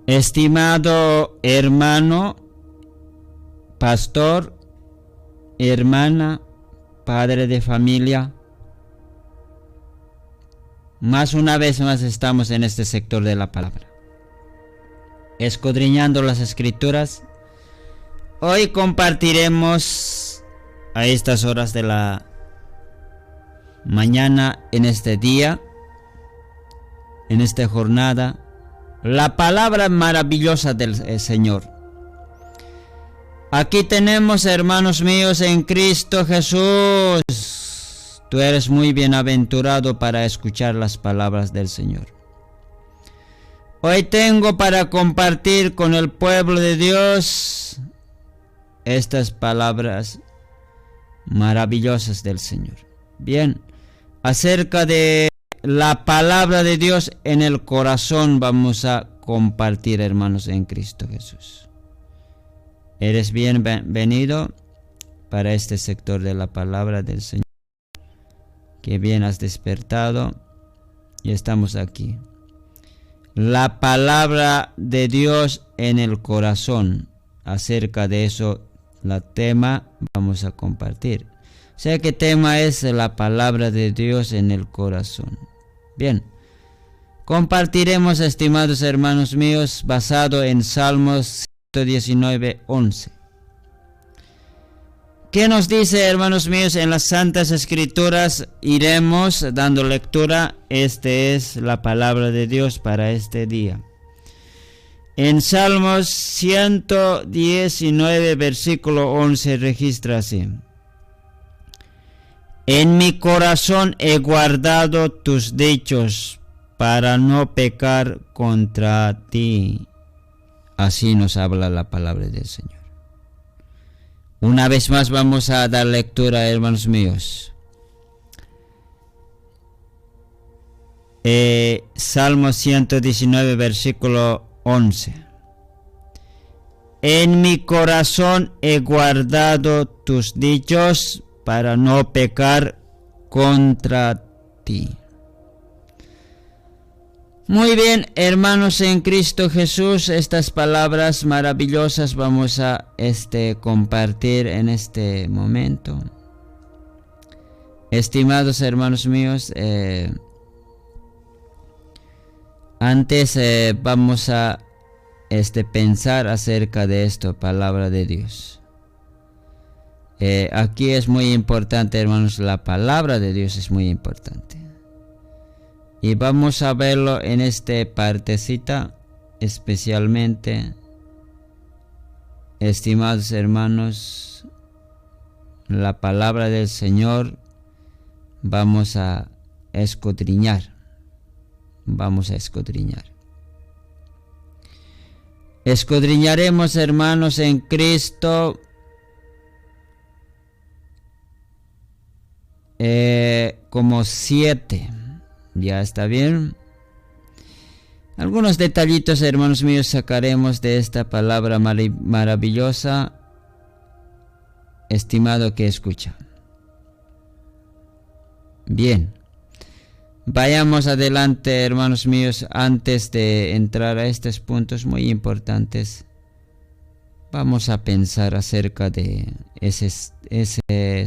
Estimado hermano, pastor, hermana, padre de familia, más una vez más estamos en este sector de la palabra, escudriñando las escrituras. Hoy compartiremos a estas horas de la mañana, en este día, en esta jornada, la palabra maravillosa del Señor. Aquí tenemos, hermanos míos, en Cristo Jesús. Tú eres muy bienaventurado para escuchar las palabras del Señor. Hoy tengo para compartir con el pueblo de Dios estas palabras maravillosas del Señor. Bien, acerca de la palabra de Dios en el corazón vamos a compartir, hermanos, en Cristo Jesús. Eres bienvenido para este sector de la palabra del Señor. Que bien has despertado y estamos aquí. La palabra de Dios en el corazón. Acerca de eso, la tema vamos a compartir. O sea, ¿qué tema es la palabra de Dios en el corazón? Bien, compartiremos, estimados hermanos míos, basado en Salmos 119:11. ¿Qué nos dice, hermanos míos, en las Santas Escrituras? Iremos dando lectura. Esta es la palabra de Dios para este día. En Salmos 119, versículo 11, registra así: En mi corazón he guardado tus dichos para no pecar contra ti. Así nos habla la palabra del Señor. Una vez más vamos a dar lectura, hermanos míos. Salmo 119, versículo 11. En mi corazón he guardado tus dichos para no pecar contra ti. Muy bien, hermanos en Cristo Jesús, estas palabras maravillosas vamos a compartir en este momento. Estimados hermanos míos, antes vamos a pensar acerca de esto, palabra de Dios. Aquí es muy importante, hermanos, la palabra de Dios es muy importante. Y vamos a verlo en esta partecita, especialmente, estimados hermanos, la palabra del Señor vamos a escudriñar. Vamos a escudriñar. Escudriñaremos, hermanos, en Cristo, como 7. Ya está bien. Algunos detallitos, hermanos míos, sacaremos de esta palabra maravillosa, estimado que escucha. Bien. Vayamos adelante, hermanos míos. Antes de entrar a estos puntos muy importantes, vamos a pensar acerca de ese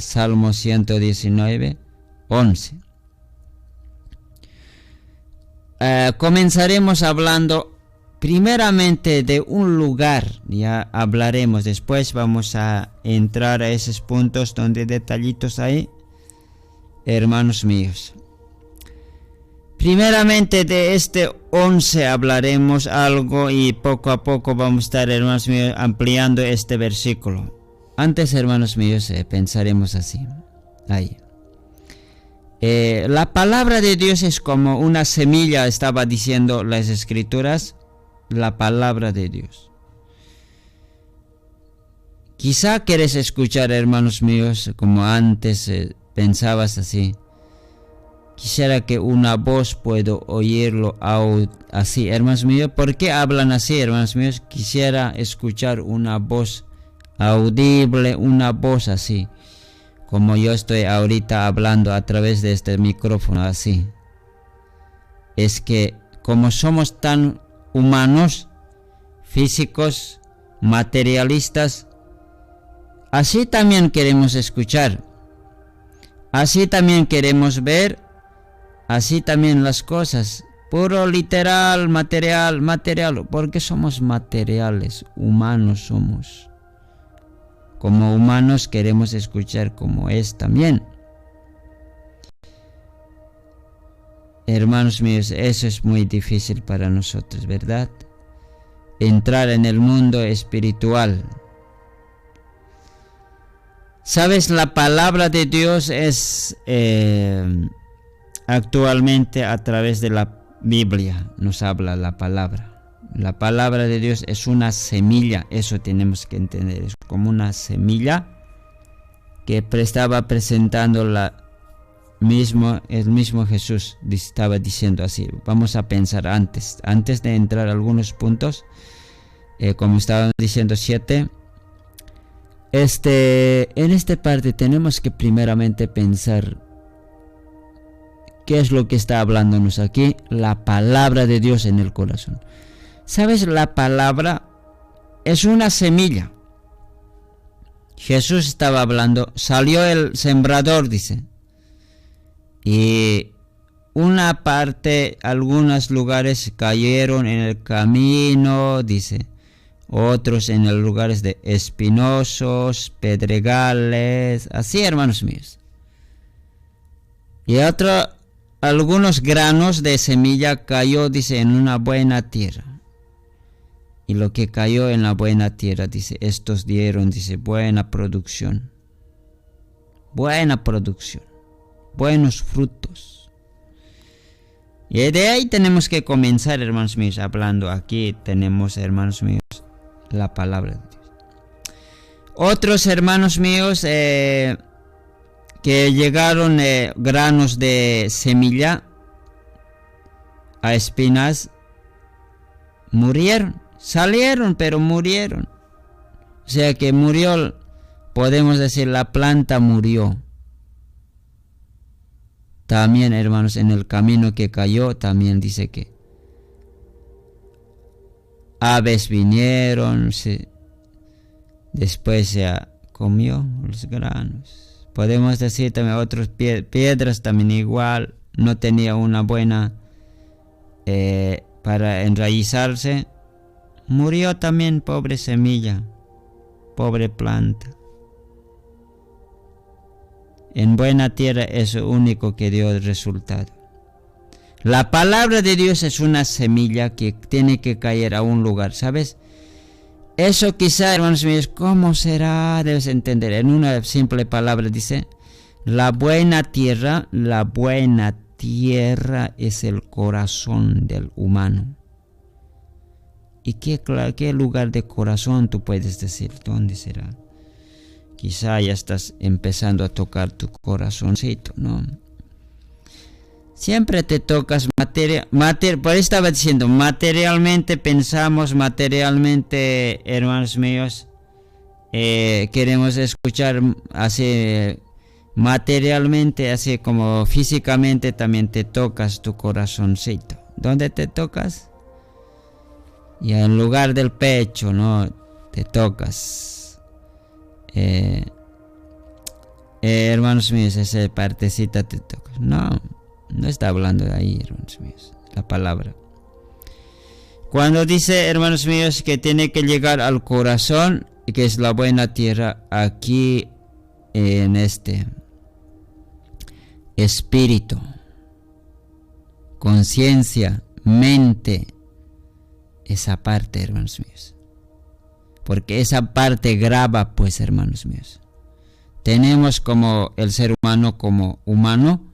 Salmo 119:11. Comenzaremos hablando primeramente de un lugar. Ya hablaremos después. Vamos a entrar a esos puntos donde detallitos hay, hermanos míos. Primeramente de 11 hablaremos algo y poco a poco vamos a estar, hermanos míos, ampliando este versículo. Antes, hermanos míos, pensaremos así. Ahí. La palabra de Dios es como una semilla, estaba diciendo las Escrituras, la palabra de Dios. Quizá quieres escuchar, hermanos míos, como antes pensabas así. Quisiera que una voz puedo oírlo así, hermanos míos. ¿Por qué hablan así, hermanos míos? Quisiera escuchar una voz audible, una voz así, como yo estoy ahorita hablando a través de este micrófono así. Es que como somos tan humanos, físicos, materialistas. Así también queremos escuchar, así también queremos ver, así también las cosas, puro literal, material, porque somos materiales, humanos somos. Como humanos queremos escuchar como es también. Hermanos míos, eso es muy difícil para nosotros, ¿verdad? Entrar en el mundo espiritual. ¿Sabes? La palabra de Dios es actualmente a través de la Biblia nos habla la palabra. La palabra de Dios es una semilla, eso tenemos que entender, es como una semilla que estaba presentando el mismo Jesús estaba diciendo así. Vamos a pensar antes de entrar a algunos puntos, como estaban diciendo 7. En esta parte tenemos que primeramente pensar qué es lo que está hablándonos aquí, la palabra de Dios en el corazón. ¿Sabes? La palabra es una semilla. Jesús estaba hablando, salió el sembrador, dice, y una parte, algunos lugares cayeron en el camino, dice, otros en los lugares de espinosos, pedregales, así, hermanos míos. Y algunos granos de semilla cayó, dice, en una buena tierra. Y lo que cayó en la buena tierra, dice, estos dieron, dice, buena producción, buenos frutos. Y de ahí tenemos que comenzar, hermanos míos, hablando. Aquí tenemos, hermanos míos, la palabra de Dios. Otros hermanos míos que llegaron granos de semilla a espinas, murieron, salieron pero murieron. O sea que murió, podemos decir, la planta murió. También, hermanos, en el camino que cayó, también dice que aves vinieron, después se comió los granos. Podemos decir también otras piedras también igual, no tenía una buena para enraizarse. Murió también, pobre semilla, pobre planta. En buena tierra es lo único que dio el resultado. La palabra de Dios es una semilla que tiene que caer a un lugar, ¿sabes? Eso quizá, hermanos míos, ¿cómo será? Debes entender. En una simple palabra dice, la buena tierra es el corazón del humano. ¿Y qué lugar de corazón tú puedes decir? ¿Dónde será? Quizá ya estás empezando a tocar tu corazoncito, ¿no? Siempre te tocas por eso estaba diciendo, materialmente pensamos, materialmente, hermanos míos, queremos escuchar así, materialmente, así como físicamente también te tocas tu corazoncito. ¿Dónde te tocas? Y en lugar del pecho, ¿no? Te tocas. Hermanos míos, esa partecita te tocas. No está hablando de ahí, hermanos míos, la palabra. Cuando dice, hermanos míos, que tiene que llegar al corazón, que es la buena tierra, aquí en este espíritu, conciencia, mente, esa parte, hermanos míos. Porque esa parte graba, pues, hermanos míos. Tenemos como el ser humano, como humano,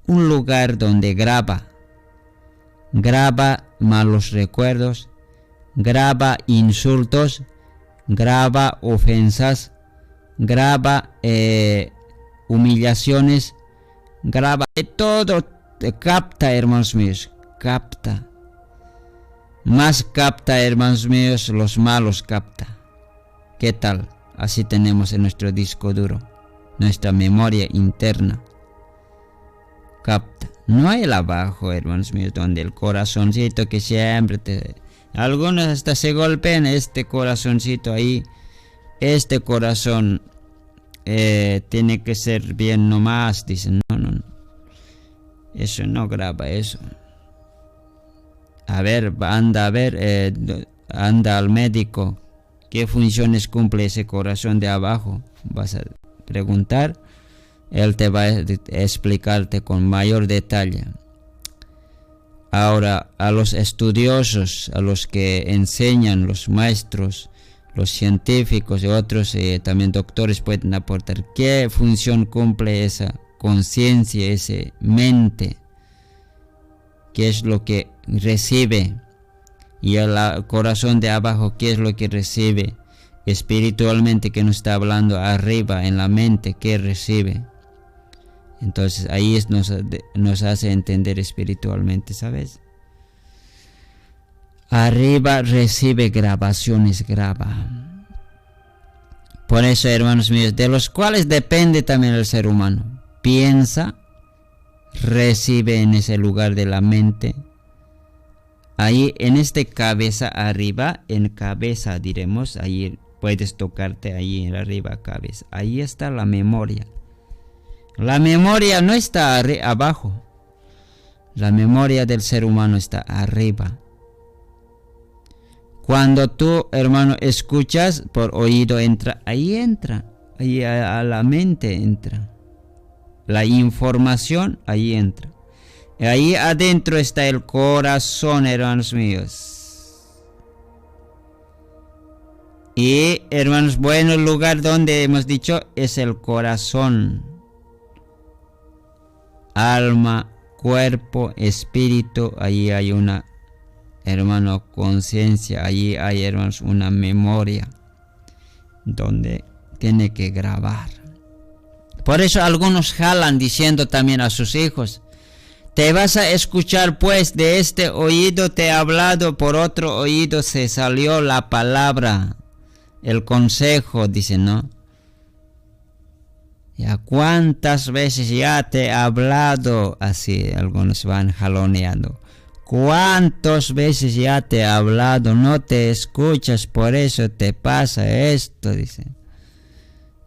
un lugar donde graba malos recuerdos, graba insultos, graba ofensas, graba humillaciones, graba de todo, capta, hermanos míos, capta. Más capta, hermanos míos, los malos capta. ¿Qué tal? Así tenemos en nuestro disco duro, nuestra memoria interna. Capta. No hay el abajo, hermanos míos, donde el corazoncito que siempre te Algunos hasta se golpean este corazoncito ahí. Este corazón tiene que ser bien nomás, dicen. No. Eso no graba eso. A ver, anda al médico. ¿Qué funciones cumple ese corazón de abajo? Vas a preguntar. Él te va a explicarte con mayor detalle. Ahora, a los estudiosos, a los que enseñan, los maestros, los científicos y otros también doctores pueden aportar. ¿Qué función cumple esa conciencia, esa mente? ¿Qué es lo que recibe? Y el corazón de abajo, ¿qué es lo que recibe? Espiritualmente, que nos está hablando arriba en la mente, ¿qué recibe? Entonces ahí nos hace entender espiritualmente, ¿sabes? Arriba recibe grabaciones, graba. Por eso, hermanos míos, de los cuales depende también el ser humano. Piensa, recibe en ese lugar de la mente. Ahí en este cabeza arriba, en cabeza diremos, ahí puedes tocarte ahí en arriba cabeza. Ahí está la memoria. La memoria no está abajo. La memoria del ser humano está arriba. Cuando tú, hermano, escuchas por oído entra, ahí a la mente entra. La información ahí entra. Ahí adentro está el corazón, hermanos míos. Y, hermanos, bueno, el lugar donde hemos dicho es el corazón. Alma, cuerpo, espíritu, ahí hay una, hermano, conciencia, allí hay, hermanos, una memoria donde tiene que grabar. Por eso algunos jalan diciendo también a sus hijos: te vas a escuchar pues, de este oído te he hablado, por otro oído se salió la palabra, el consejo, dicen, ¿no? Ya cuántas veces ya te he hablado, así algunos van jaloneando. Cuántas veces ya te he hablado, no te escuchas, por eso te pasa esto, dicen.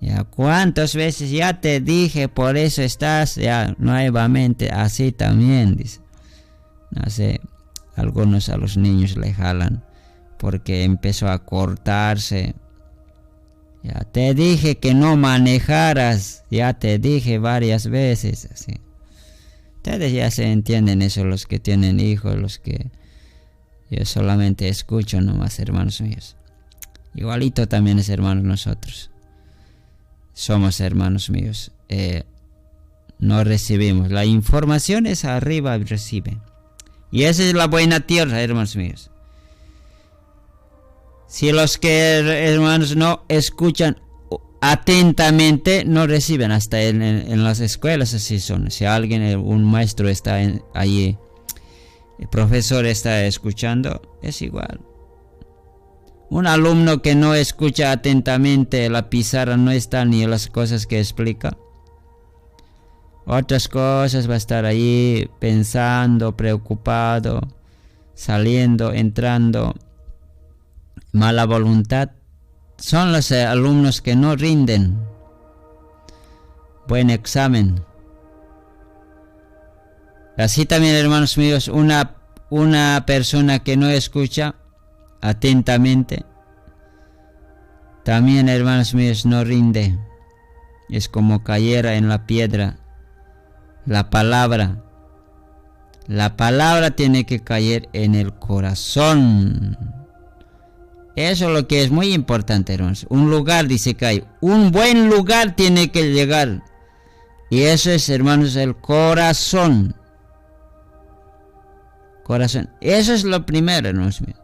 Ya cuántas veces ya te dije, por eso estás ya nuevamente así también, dice. No sé, algunos a los niños le jalan porque empezó a cortarse. Ya te dije que no manejaras, ya te dije varias veces, así. Ustedes ya se entienden eso, los que tienen hijos, los que yo solamente escucho nomás, hermanos míos. Igualito también es hermanos nosotros. Somos hermanos míos. No recibimos. La información es arriba, recibe. Y esa es la buena tierra, hermanos míos. Si los que, hermanos, no escuchan atentamente, no reciben. Hasta en las escuelas así son. Si alguien, un maestro está allí, el profesor está escuchando, es igual. Un alumno que no escucha atentamente, la pizarra no está ni las cosas que explica. Otras cosas va a estar ahí pensando, preocupado, saliendo, entrando. Mala voluntad. Son los alumnos que no rinden buen examen. Así también, hermanos míos, una persona que no escucha atentamente, también, hermanos míos, no rinde. Es como cayera en la piedra. La palabra tiene que caer en el corazón. Eso es lo que es muy importante, hermanos. Un lugar, dice que hay. Un buen lugar tiene que llegar. Y eso es, hermanos, el corazón. Corazón. Eso es lo primero, hermanos míos.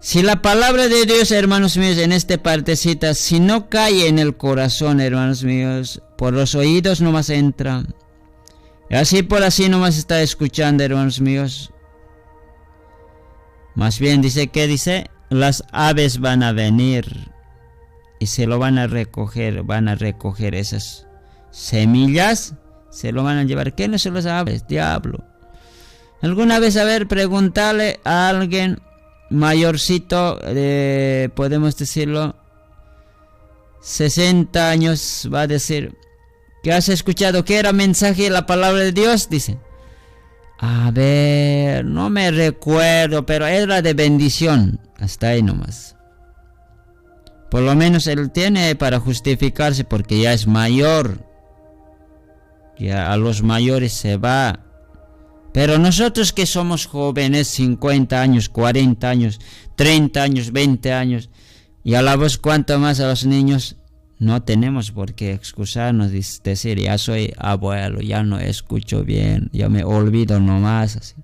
Si la palabra de Dios, hermanos míos, en esta partecita, si no cae en el corazón, hermanos míos, por los oídos nomás entra. Y así por así nomás está escuchando, hermanos míos. Más bien dice, ¿qué dice? Las aves van a venir y se lo van a recoger esas semillas, se lo van a llevar. ¿Qué no son las aves? Diablo. ¿Alguna vez, a ver, preguntarle a alguien mayorcito, podemos decirlo, 60 años, va a decir, ¿qué has escuchado? ¿Qué era mensaje de la palabra de Dios? Dice, a ver, no me recuerdo, pero era de bendición. Hasta ahí nomás. Por lo menos él tiene para justificarse porque ya es mayor. Ya a los mayores se va. Pero nosotros que somos jóvenes, 50 años, 40 años, 30 años, 20 años, y a la voz cuanto más a los niños, no tenemos por qué excusarnos, decir, ya soy abuelo, ya no escucho bien, ya me olvido nomás. Así.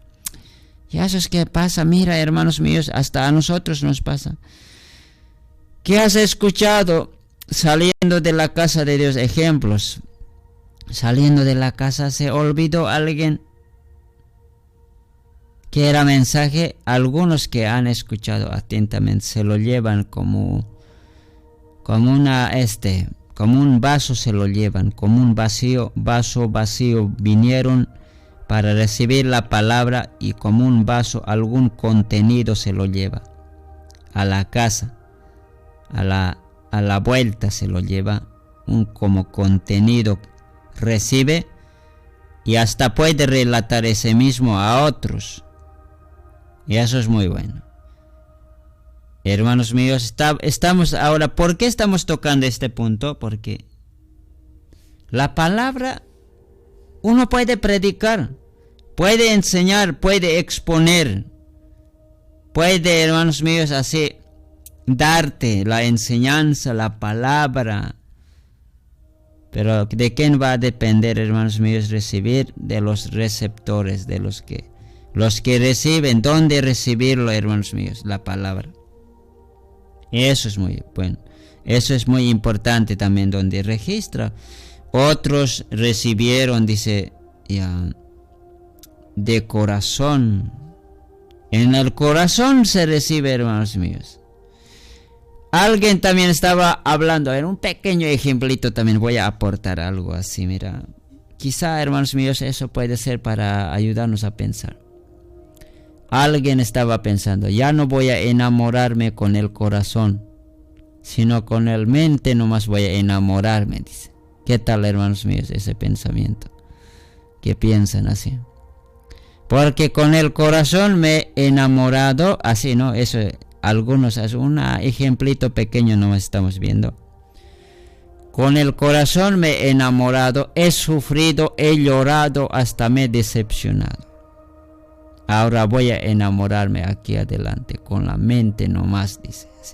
Y eso es que pasa, mira, hermanos míos, hasta a nosotros nos pasa. ¿Qué has escuchado saliendo de la casa de Dios? Ejemplos. Saliendo de la casa se olvidó alguien que era mensaje. Algunos que han escuchado atentamente se lo llevan como un vaso, se lo llevan como un vaso vacío. Vinieron para recibir la palabra y como un vaso algún contenido se lo lleva a la casa. A la vuelta se lo lleva como contenido, recibe y hasta puede relatar ese mismo a otros, y eso es muy bueno. Hermanos míos, estamos ahora, ¿por qué estamos tocando este punto? Porque la palabra uno puede predicar, puede enseñar, puede exponer, puede, hermanos míos, así darte la enseñanza, la palabra. Pero ¿de quién va a depender, hermanos míos? Recibir de los receptores, de los que reciben. ¿Dónde recibirlo, hermanos míos? La palabra. Eso es muy bueno. Eso es muy importante también, donde registra. Otros recibieron, dice, ya, de corazón. En el corazón se recibe, hermanos míos. Alguien también estaba hablando, en un pequeño ejemplito también voy a aportar algo así, mira. Quizá, hermanos míos, eso puede ser para ayudarnos a pensar. Alguien estaba pensando, ya no voy a enamorarme con el corazón, sino con el mente nomás voy a enamorarme, dice. ¿Qué tal, hermanos míos, ese pensamiento? ¿Qué piensan así? Porque con el corazón me he enamorado, así, ¿no? Eso, algunos, un ejemplito pequeño no estamos viendo. Con el corazón me he enamorado, he sufrido, he llorado, hasta me he decepcionado. Ahora voy a enamorarme aquí adelante, con la mente nomás, dice así.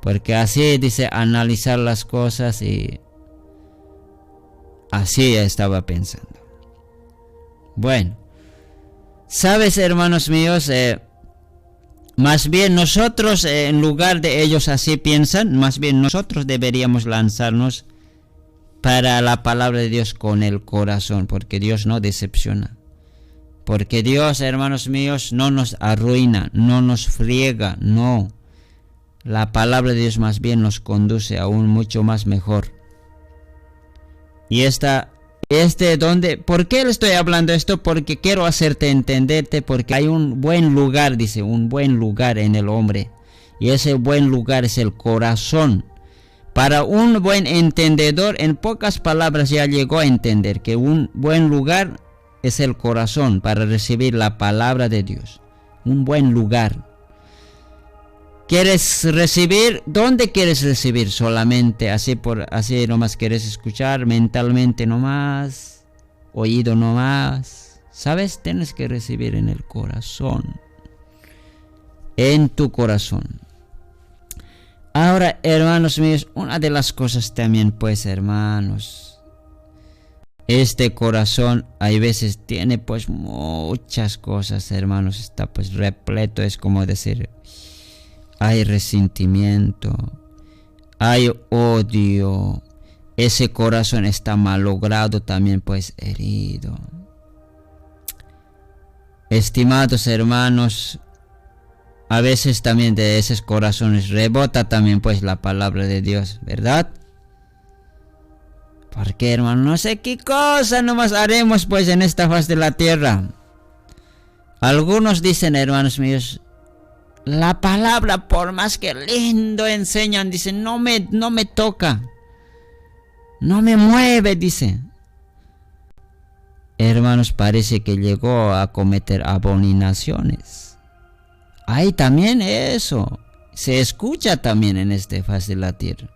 Porque así, dice, analizar las cosas y así estaba pensando. Bueno, sabes, hermanos míos, más bien nosotros, en lugar de ellos así piensan, más bien nosotros deberíamos lanzarnos para la palabra de Dios con el corazón, porque Dios no decepciona. Porque Dios, hermanos míos, no nos arruina, no nos friega, no. La palabra de Dios más bien nos conduce a un mucho más mejor. Y ¿por qué le estoy hablando esto? Porque quiero hacerte entenderte, porque hay un buen lugar, dice, un buen lugar en el hombre. Y ese buen lugar es el corazón. Para un buen entendedor, en pocas palabras ya llegó a entender que un buen lugar es el corazón para recibir la palabra de Dios. Un buen lugar. ¿Quieres recibir? ¿Dónde quieres recibir? Solamente así nomás quieres escuchar, mentalmente nomás, oído nomás. ¿Sabes? Tienes que recibir en el corazón. En tu corazón. Ahora, hermanos míos, una de las cosas también, pues, hermanos, este corazón hay veces tiene pues muchas cosas, hermanos, está pues repleto, es como decir, hay resentimiento, hay odio, ese corazón está malogrado también, pues herido. Estimados hermanos, a veces también de esos corazones rebota también pues la palabra de Dios, ¿verdad? Porque, hermano, no sé qué cosa nomás haremos pues en esta faz de la tierra. Algunos dicen, hermanos míos, la palabra, por más que lindo enseñan, dice, no me toca, no me mueve, dice. Hermanos, parece que llegó a cometer abominaciones. Hay también eso. Se escucha también en este faz de la tierra.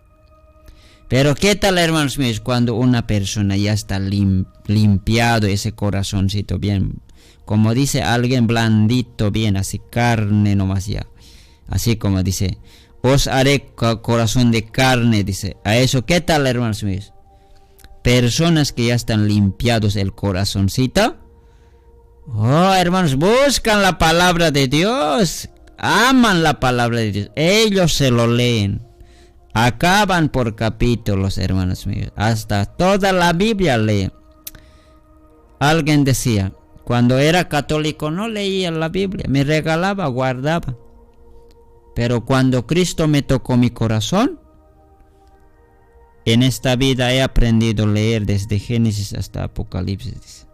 Pero qué tal, hermanos míos, cuando una persona ya está limpiado ese corazoncito bien, como dice alguien, blandito, bien, así carne nomás ya. Así como dice, os haré corazón de carne, dice. A eso, ¿qué tal, hermanos míos? Personas que ya están limpiados el corazoncito. Oh, hermanos, buscan la palabra de Dios. Aman la palabra de Dios. Ellos se lo leen. Acaban por capítulos, hermanos míos. Hasta toda la Biblia leen. Alguien decía, cuando era católico no leía la Biblia. Me regalaba, guardaba. Pero cuando Cristo me tocó mi corazón, en esta vida he aprendido a leer desde Génesis hasta Apocalipsis.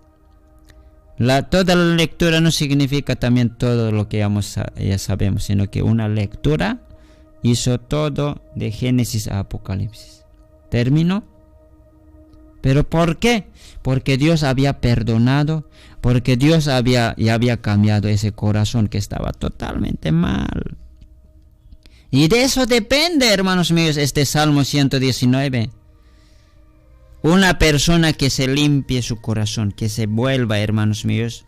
Toda la lectura no significa también todo lo que ya sabemos, sino que una lectura hizo todo de Génesis a Apocalipsis. ¿Terminó? ¿Pero por qué? Porque Dios había perdonado, porque Dios ya había cambiado ese corazón que estaba totalmente mal. Y de eso depende, hermanos míos, este Salmo 119. Una persona que se limpie su corazón, que se vuelva, hermanos míos.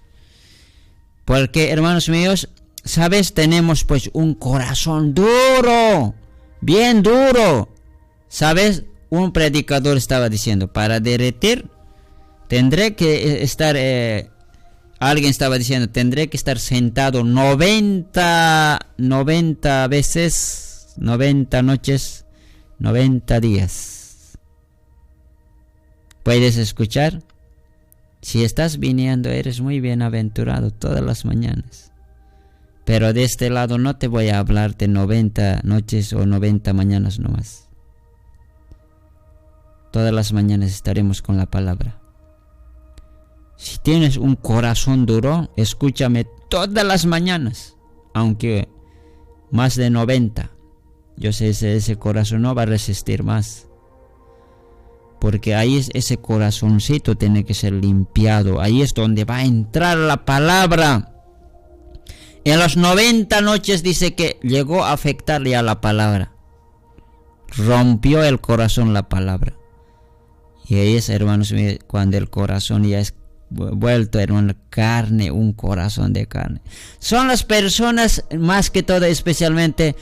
Porque, hermanos míos, ¿sabes? Tenemos pues un corazón duro, bien duro. ¿Sabes? Un predicador estaba diciendo, para derretir, tendré que estar... alguien estaba diciendo, tendré que estar sentado 90 veces, 90 noches, 90 días. ¿Puedes escuchar? Si estás viniendo, eres muy bienaventurado todas las mañanas. Pero de este lado no te voy a hablar de 90 noches o 90 mañanas nomás. Todas las mañanas estaremos con la palabra. Si tienes un corazón duro, escúchame todas las mañanas, aunque más de 90. Yo sé ese corazón no va a resistir más. Porque ahí ese corazoncito tiene que ser limpiado. Ahí es donde va a entrar la palabra. En las 90 noches dice que llegó a afectarle a la palabra. Rompió el corazón la palabra. Y ahí es, hermanos, cuando el corazón ya es vuelto, hermano, carne, un corazón de carne. Son las personas, más que todo, especialmente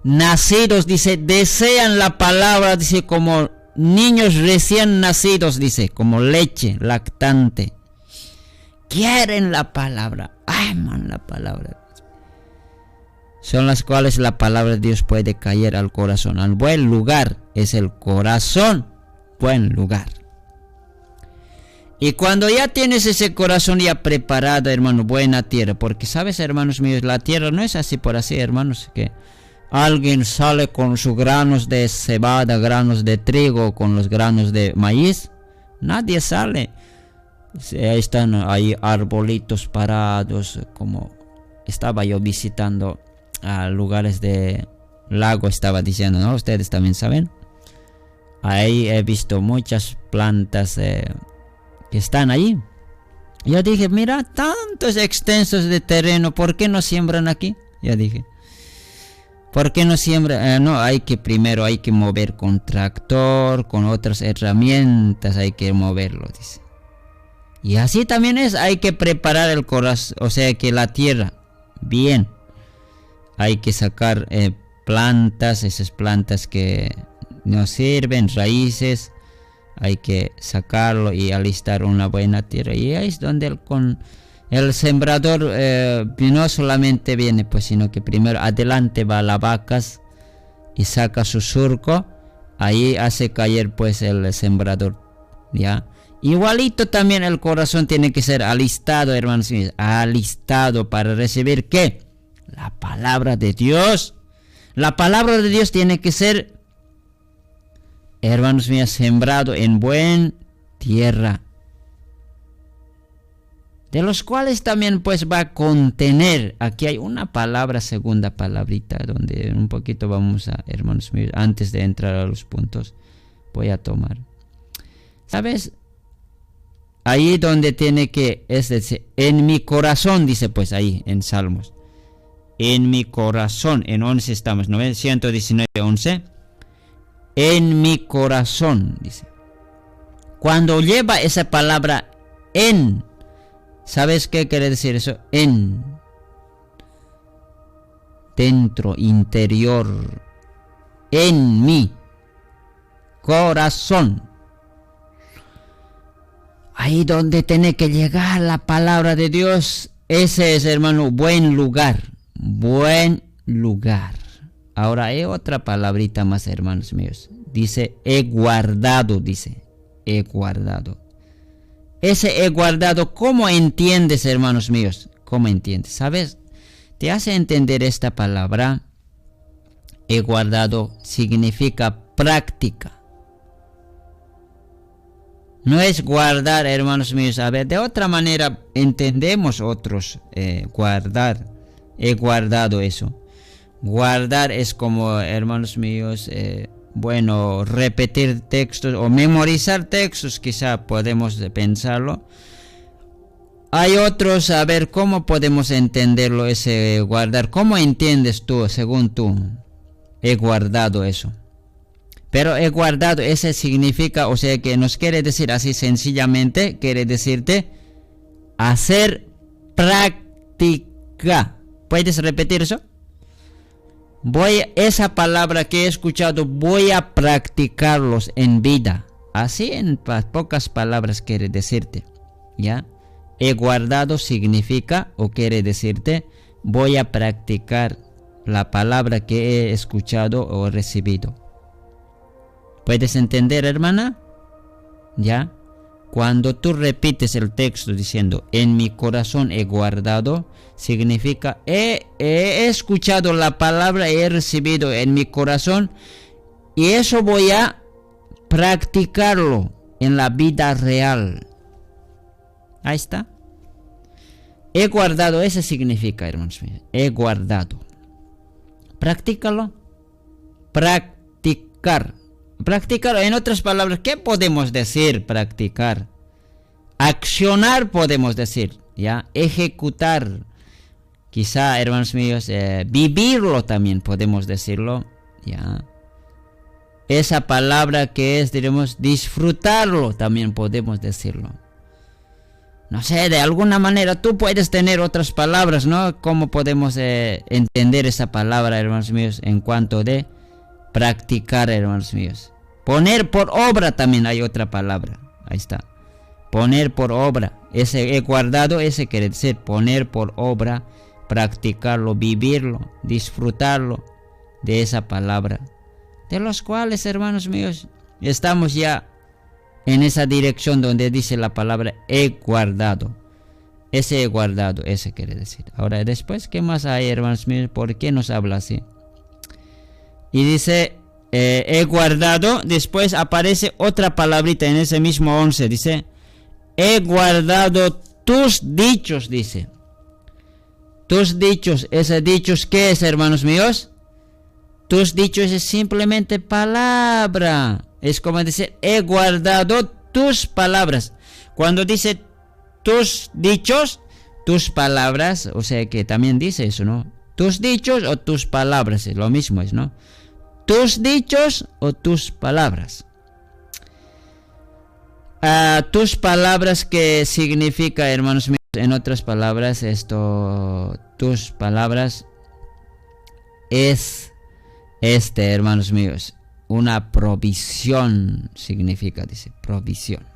nacidos, dice, desean la palabra, dice, como niños recién nacidos, dice, como leche lactante. Quieren la palabra, aman la palabra. Son las cuales la palabra de Dios puede caer al corazón. Al buen lugar es el corazón, buen lugar. Y cuando ya tienes ese corazón ya preparado, hermano, buena tierra, porque sabes, hermanos míos, la tierra no es así por así, hermanos, que alguien sale con sus granos de cebada, granos de trigo, con los granos de maíz. Nadie sale. Ahí están ahí arbolitos parados, como estaba yo visitando a lugares de lago, estaba diciendo, ¿no? Ustedes también saben. Ahí he visto muchas plantas que están ahí. Yo dije, mira, tantos extensos de terreno, ¿por qué no siembran aquí? Yo dije, ¿por qué no siembran? No, primero hay que mover con tractor, con otras herramientas, hay que moverlo, dice. Y así también hay que preparar el corazón, o sea que la tierra, bien. Hay que sacar plantas, esas plantas que no sirven, raíces. Hay que sacarlo y alistar una buena tierra. Y ahí es donde el sembrador no solamente viene, pues, sino que primero adelante va las vacas y saca su surco. Ahí hace caer pues el sembrador, ¿ya? Igualito también el corazón tiene que ser alistado, hermanos, alistado para recibir ¿qué? La palabra de Dios. La palabra de Dios tiene que ser, hermanos míos, sembrado en buena tierra. de los cuales también pues va a contener. Aquí hay una palabra, segunda palabrita, donde un poquito vamos a, hermanos míos, antes de entrar a los puntos, voy a tomar. ¿Sabes? Ahí donde tiene que, es decir, en mi corazón, dice pues ahí en Salmos. En mi corazón, en 11 estamos, ¿no? 119, 11. En mi corazón, dice. Cuando lleva esa palabra en, ¿sabes qué quiere decir eso? En, dentro, interior, en mi corazón. Ahí donde tiene que llegar la palabra de Dios, ese es, hermano, buen lugar. Buen lugar. Ahora hay otra palabrita más, hermanos míos. Dice, he guardado, dice. He guardado. Ese he guardado, ¿cómo entiendes, hermanos míos? ¿Cómo entiendes? ¿Sabes? Te hace entender esta palabra. He guardado significa práctica. No es guardar, hermanos míos. A ver, de otra manera entendemos otros guardar. He guardado eso. Guardar es como, hermanos míos, bueno, repetir textos o memorizar textos, quizá podemos pensarlo. Hay otros, a ver, ¿cómo podemos entenderlo ese guardar? ¿Cómo entiendes tú, según tú? He guardado eso. Pero he guardado, ese significa, o sea que nos quiere decir así sencillamente, quiere decirte hacer práctica. ¿Puedes repetir eso? Esa palabra que he escuchado, voy a practicarlos en vida. Así en pocas palabras quiere decirte, ¿ya? He guardado significa o quiere decirte, voy a practicar la palabra que he escuchado o recibido. ¿Puedes entender, hermana? ¿Ya? Cuando tú repites el texto diciendo, en mi corazón he guardado, significa, he escuchado la palabra, he recibido en mi corazón, y eso voy a practicarlo en la vida real. Ahí está. He guardado, ese significa, hermanos míos, he guardado. Practícalo. Practicar. Practicar, en otras palabras, ¿qué podemos decir? Practicar. Accionar podemos decir, ¿ya? Ejecutar. Quizá, hermanos míos, vivirlo también podemos decirlo, ¿ya? Esa palabra que es, diremos, disfrutarlo también podemos decirlo. No sé, de alguna manera tú puedes tener otras palabras, ¿no? ¿Cómo podemos entender esa palabra, hermanos míos, en cuanto de practicar, hermanos míos? Poner por obra también hay otra palabra. Ahí está. Poner por obra. Ese he guardado, ese quiere decir poner por obra, practicarlo, vivirlo, disfrutarlo de esa palabra. De los cuales, hermanos míos, estamos ya en esa dirección donde dice la palabra he guardado. Ese he guardado, ese quiere decir. Ahora después, ¿qué más hay, hermanos míos? ¿Por qué nos habla así? Y dice, he guardado, después aparece otra palabrita en ese mismo 11, dice, he guardado tus dichos, dice. Tus dichos, esos dichos, ¿qué es, hermanos míos? Tus dichos es simplemente palabra. Es como decir, he guardado tus palabras. Cuando dice tus dichos, tus palabras, o sea que también dice eso, ¿no? Tus dichos o tus palabras, es lo mismo, es, ¿no? Tus dichos o tus palabras. Tus palabras, ¿qué significa, hermanos míos? En otras palabras, esto, tus palabras es, hermanos míos, una provisión, significa, dice, provisión.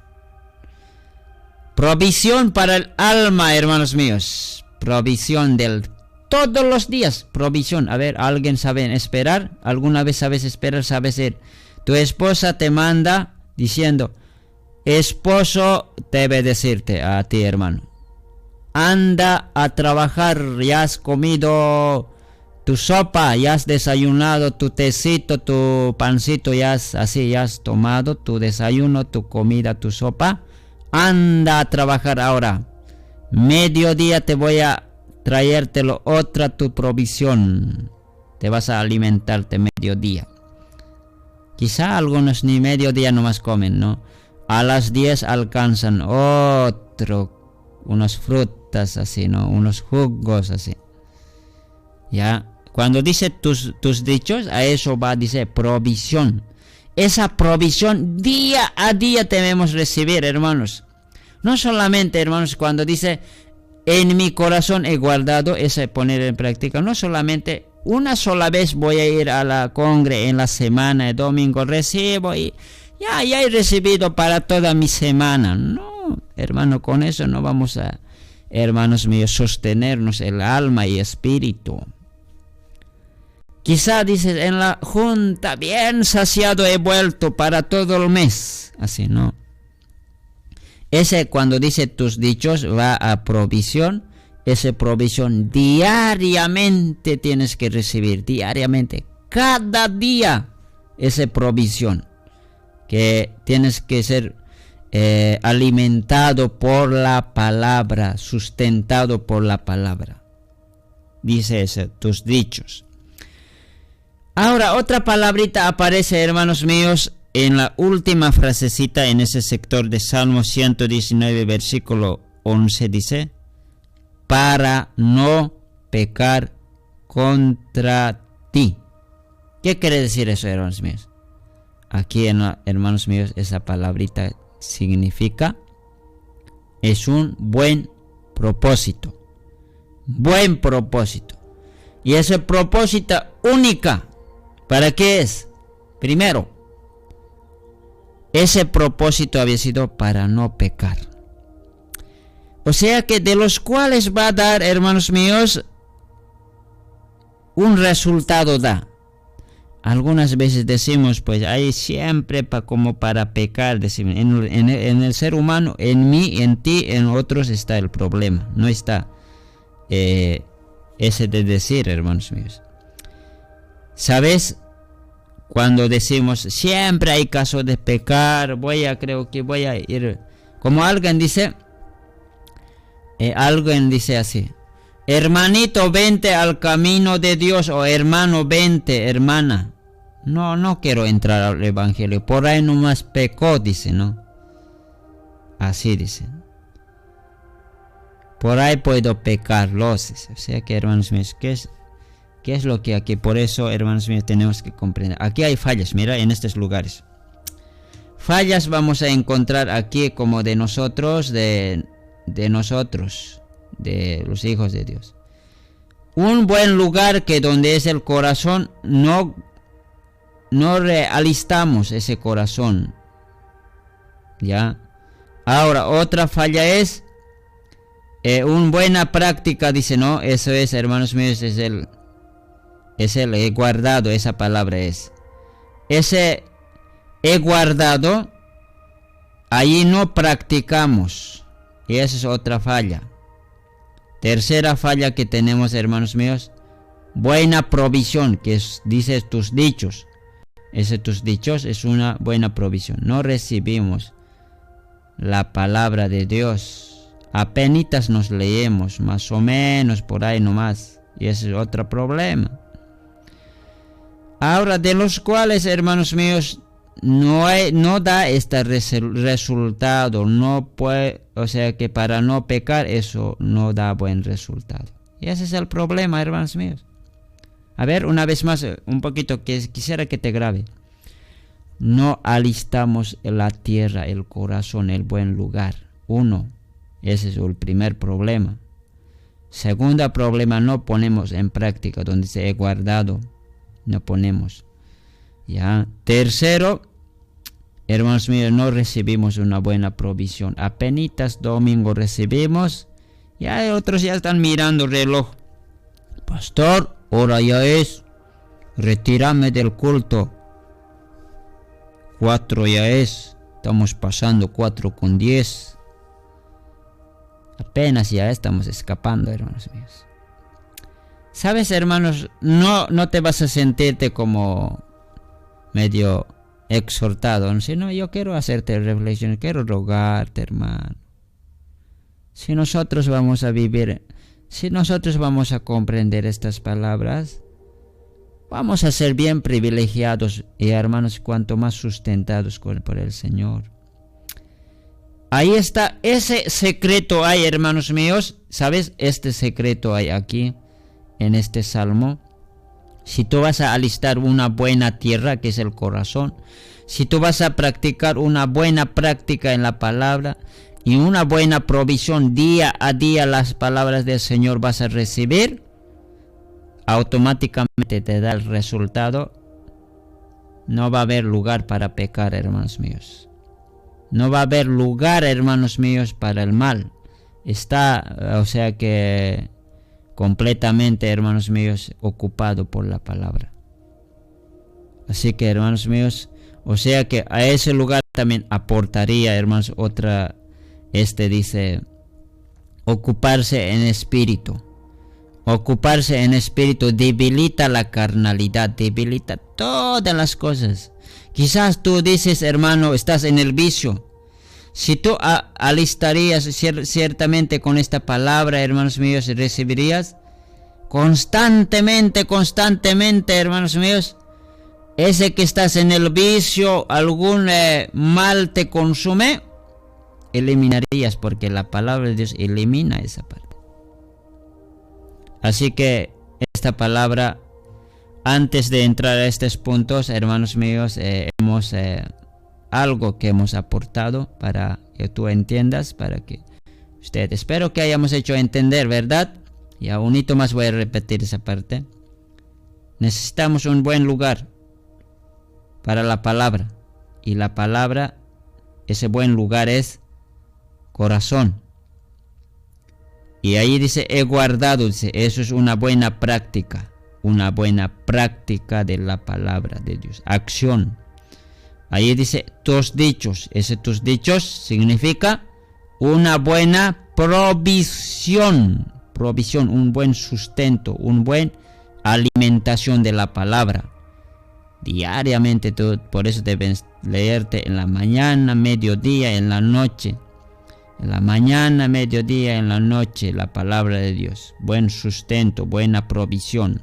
Provisión para el alma, hermanos míos. Provisión del todos los días, provisión. A ver, ¿alguien sabe esperar? ¿Alguna vez sabes esperar? ¿Sabes ir? Tu esposa te manda diciendo, esposo debe decirte a ti, hermano, anda a trabajar, ya has comido tu sopa, ya has desayunado tu tecito, tu pancito, ya has tomado tu desayuno, tu comida, tu sopa, anda a trabajar ahora. Mediodía te voy a traértelo otra tu provisión. Te vas a alimentarte mediodía. Quizá algunos ni mediodía nomás comen, ¿no? A las 10 alcanzan unas frutas así, ¿no? Unos jugos así. Ya, cuando dice tus dichos, a eso va, dice provisión. Esa provisión día a día debemos recibir, hermanos. No solamente, hermanos, cuando dice en mi corazón he guardado, ese poner en práctica, no solamente una sola vez voy a ir a la congre en la semana, el domingo recibo y ya he recibido para toda mi semana. No, hermano, con eso no vamos a, hermanos míos, sostenernos el alma y espíritu. Quizá dices, en la junta bien saciado he vuelto para todo el mes. Así no. Ese cuando dice tus dichos va a provisión. Esa provisión diariamente tienes que recibir. Diariamente. Cada día esa provisión. Que tienes que ser alimentado por la palabra. Sustentado por la palabra. Dice ese, tus dichos. Ahora, otra palabrita aparece, hermanos míos, en la última frasecita en ese sector de Salmo 119, versículo 11, dice, para no pecar contra ti. ¿Qué quiere decir eso, hermanos míos? Aquí, hermanos míos, esa palabrita significa, es un buen propósito. Buen propósito. Y ese propósito única. ¿Para qué es? Primero, ese propósito había sido para no pecar. O sea que de los cuales va a dar, hermanos míos, un resultado da. Algunas veces decimos, pues hay siempre como para pecar, decimos, en el ser humano, en mí, en ti, en otros está el problema. No está ese de decir, hermanos míos. ¿Sabes? Cuando decimos siempre hay caso de pecar, creo que voy a ir. Como alguien dice así: hermanito, vente al camino de Dios, o hermano, vente, hermana. No quiero entrar al evangelio, por ahí nomás pecó, dice, ¿no? Así dice. Por ahí puedo pecar, o sea que, hermanos míos, ¿qué es lo que aquí? Por eso, hermanos míos, tenemos que comprender. Aquí hay fallas, mira, en estos lugares. Fallas vamos a encontrar aquí como de nosotros, de los hijos de Dios. Un buen lugar que donde es el corazón, no realistamos ese corazón. ¿Ya? Ahora, otra falla es una buena práctica, dice, no, eso es, hermanos míos, es el he guardado, esa palabra es. Ese he guardado, allí no practicamos. Y esa es otra falla. Tercera falla que tenemos, hermanos míos, buena provisión, que dice tus dichos. Ese tus dichos es una buena provisión. No recibimos la palabra de Dios. Apenitas nos leemos, más o menos por ahí nomás. Y ese es otro problema. Ahora, de los cuales, hermanos míos, no da este resultado, no puede, o sea que para no pecar eso no da buen resultado. Y ese es el problema, hermanos míos. A ver, una vez más, un poquito que quisiera que te grabe. No alistamos la tierra, el corazón, el buen lugar. Ese es el primer problema. Segundo problema, no ponemos en práctica donde se he guardado. No ponemos. Ya. Tercero, hermanos míos, no recibimos una buena provisión. Apenitas domingo recibimos. Ya otros ya están mirando el reloj. Pastor, hora ya es. Retírame del culto. 4 ya es. Estamos pasando 4:10. Apenas ya estamos escapando, hermanos míos. ¿Sabes, hermanos? No te vas a sentirte como medio exhortado, sino yo quiero hacerte reflexión, quiero rogarte, hermano. Si nosotros vamos a vivir, si nosotros vamos a comprender estas palabras, vamos a ser bien privilegiados y, hermanos, cuanto más sustentados por el Señor. Ahí está, ese secreto hay, hermanos míos. ¿Sabes? Este secreto hay aquí, en este salmo. Si tú vas a alistar una buena tierra, que es el corazón, si tú vas a practicar una buena práctica en la palabra y una buena provisión día a día, las palabras del Señor vas a recibir, automáticamente te da el resultado. No va a haber lugar para pecar, hermanos míos. No va a haber lugar, hermanos míos, para el mal. Está, o sea que, completamente, hermanos míos, ocupado por la palabra. Así que, hermanos míos, o sea que a ese lugar también aportaría, hermanos, otra, dice, ocuparse en espíritu. Ocuparse en espíritu debilita la carnalidad, debilita todas las cosas. Quizás tú dices, hermano, estás en el vicio. Si tú alistarías ciertamente con esta palabra, hermanos míos, recibirías constantemente, hermanos míos, ese que estás en el vicio, algún mal te consume, eliminarías, porque la palabra de Dios elimina esa parte. Así que esta palabra, antes de entrar a estos puntos, hermanos míos, hemos algo que hemos aportado para que tú entiendas, para que usted, espero que hayamos hecho entender, ¿verdad? Y a un hito más voy a repetir esa parte. Necesitamos un buen lugar para la palabra, y la palabra, ese buen lugar es corazón. Y ahí dice, he guardado, dice, eso es una buena práctica de la palabra de Dios, acción. Ahí dice, tus dichos, ese tus dichos significa una buena provisión, un buen sustento, un buen alimentación de la palabra. Diariamente, tú, por eso debes leerte en la mañana, mediodía, en la noche. En la mañana, mediodía, en la noche, la palabra de Dios. Buen sustento, buena provisión,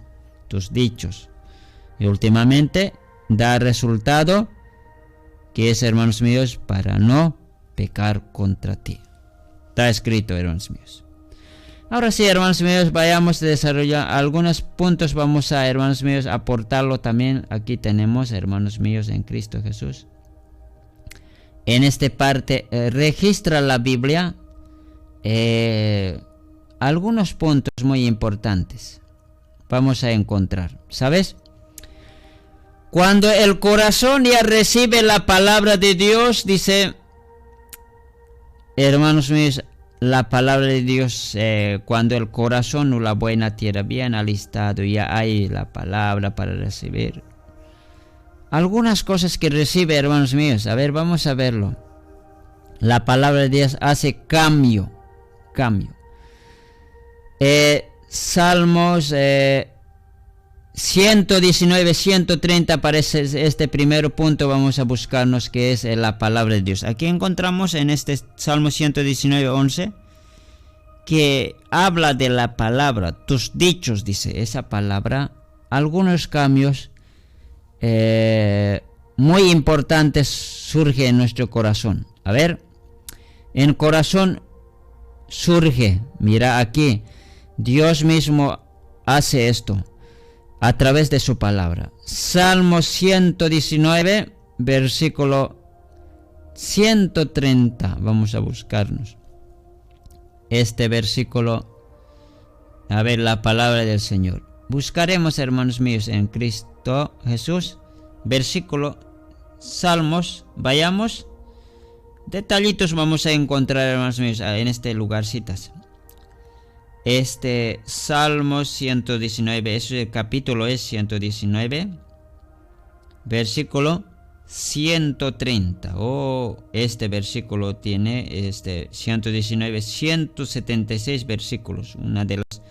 tus dichos. Y últimamente, da resultado, que es, hermanos míos, para no pecar contra ti. Está escrito, hermanos míos. Ahora sí, hermanos míos, vayamos a desarrollar algunos puntos. Vamos a, hermanos míos, aportarlo también. Aquí tenemos, hermanos míos, en Cristo Jesús. En esta parte registra la Biblia algunos puntos muy importantes. Vamos a encontrar, ¿sabes? Cuando el corazón ya recibe la palabra de Dios, dice, hermanos míos, la palabra de Dios, cuando el corazón o la buena tierra bien alistado, ya hay la palabra para recibir. Algunas cosas que recibe, hermanos míos, a ver, vamos a verlo. La palabra de Dios hace cambio. Salmos 119, 130, parece este primer punto, vamos a buscarnos que es la palabra de Dios. Aquí encontramos en este Salmo 119, 11, que habla de la palabra, tus dichos, dice, esa palabra, algunos cambios muy importantes surge en nuestro corazón. A ver, en corazón surge, mira aquí, Dios mismo hace esto a través de su palabra. Salmo 119, versículo 130, vamos a buscarnos este versículo, a ver, la palabra del Señor. Buscaremos, hermanos míos, en Cristo Jesús, versículo, Salmos, vayamos, detallitos vamos a encontrar, hermanos míos, en este lugarcitas. Este Salmo 119, ese capítulo es 119, versículo 130. Este versículo tiene 119, 176 versículos, una de los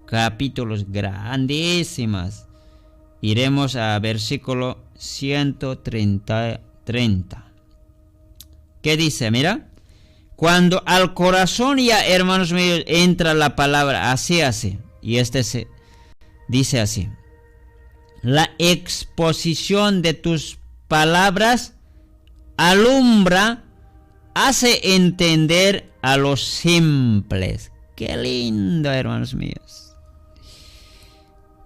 capítulos grandísimas. Iremos a versículo 130. ¿Qué dice? Mira. cuando al corazón ya, hermanos míos, entra la palabra así, y se dice así: la exposición de tus palabras alumbra, hace entender a los simples. Qué lindo, hermanos míos.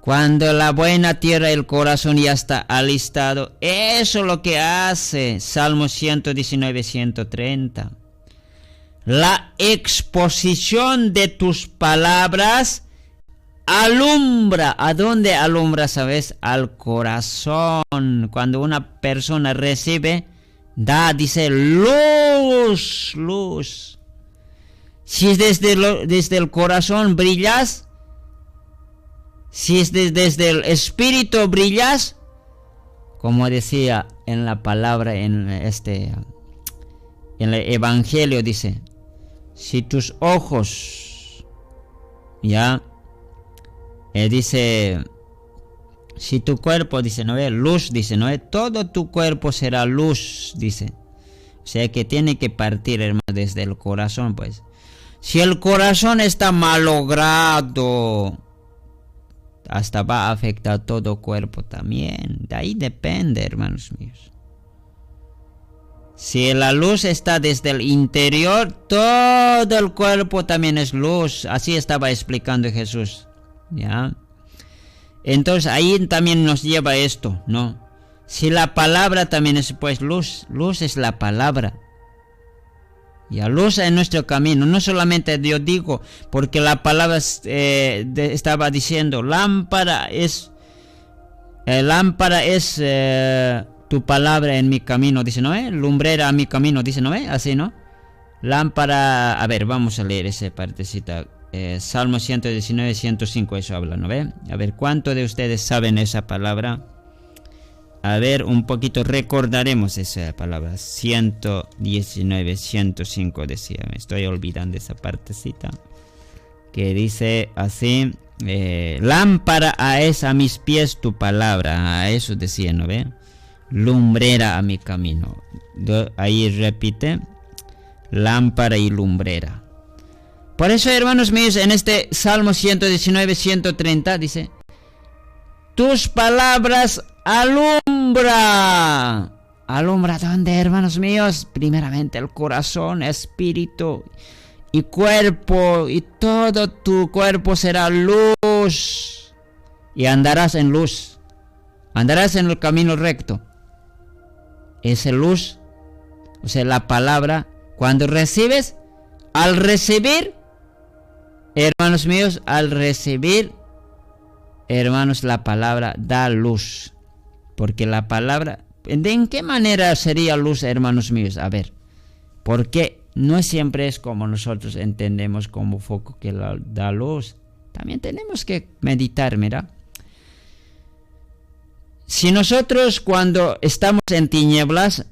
Cuando la buena tierra, el corazón ya está alistado, eso es lo que hace Salmo 119, 130. La exposición de tus palabras alumbra. ¿A dónde alumbra, sabes? Al corazón. Cuando una persona recibe, dice luz, luz. Si es desde el corazón brillas, si es desde el espíritu brillas, como decía en la palabra, en el evangelio dice: si tus ojos, dice, si tu cuerpo, dice, ¿no ve? Luz, dice, ¿no ve? Todo tu cuerpo será luz, dice. O sea que tiene que partir, hermano, desde el corazón, pues. Si el corazón está malogrado, hasta va a afectar todo cuerpo también. De ahí depende, hermanos míos. Si la luz está desde el interior, todo el cuerpo también es luz. Así estaba explicando Jesús. ¿Ya? Entonces ahí también nos lleva esto, ¿no? Si la palabra también es pues luz, luz es la palabra. Ya, luz en nuestro camino. No solamente yo digo, porque la palabra estaba diciendo, lámpara es tu palabra en mi camino, dice, ¿no? Lumbrera a mi camino, dice, ¿no? Así, ¿no? Lámpara, a ver, vamos a leer esa partecita. Salmo 119, 105, eso habla, ¿no ve? A ver, ¿cuántos de ustedes saben esa palabra? A ver, un poquito recordaremos esa palabra. 119, 105 decía. Me estoy olvidando esa partecita. Que dice así: lámpara es a mis pies tu palabra. A eso decía, ¿no ve? Lumbrera a mi camino. Ahí repite: lámpara y lumbrera. Por eso, hermanos míos, en este Salmo 119, 130 dice: tus palabras alumbra. ¿Alumbra dónde, hermanos míos? Primeramente el corazón, espíritu y cuerpo, y todo tu cuerpo será luz. Y andarás en luz. Andarás en el camino recto. Esa luz, o sea, la palabra, cuando recibes, al recibir, hermanos míos, hermanos, la palabra da luz. Porque la palabra, ¿en qué manera sería luz, hermanos míos? A ver, porque no siempre es como nosotros entendemos como foco que da luz. También tenemos que meditar, mira. Si nosotros cuando estamos en tinieblas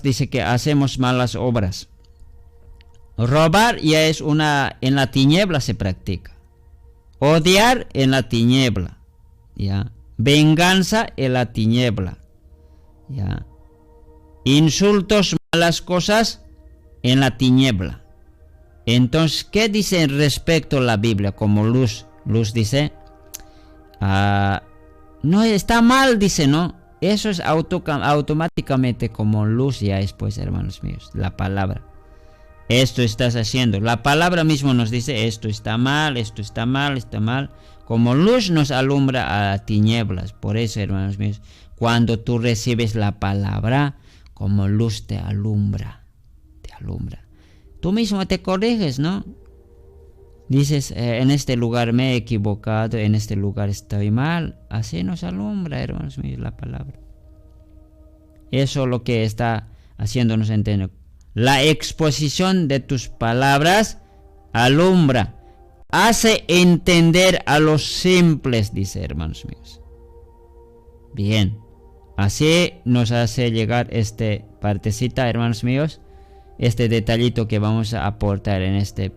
dice que hacemos malas obras. Robar ya es en la tiniebla se practica. Odiar en la tiniebla, ¿ya? Venganza en la tiniebla, ¿ya? Insultos, malas cosas en la tiniebla. Entonces, ¿qué dice respecto a la Biblia como luz? Luz dice, no está mal, dice, ¿no? Eso es automáticamente como luz ya es, pues, hermanos míos, la palabra. Esto estás haciendo. La palabra mismo nos dice, esto está mal, esto está mal, está mal. Como luz nos alumbra a tinieblas. Por eso, hermanos míos, cuando tú recibes la palabra, como luz te alumbra. Te alumbra. Tú mismo te corriges, ¿no? Dices, en este lugar me he equivocado, en este lugar estoy mal. Así nos alumbra, hermanos míos, la palabra. Eso es lo que está haciéndonos entender. La exposición de tus palabras alumbra, hace entender a los simples, dice, hermanos míos. Bien, así nos hace llegar esta partecita, hermanos míos, este detallito que vamos a aportar en este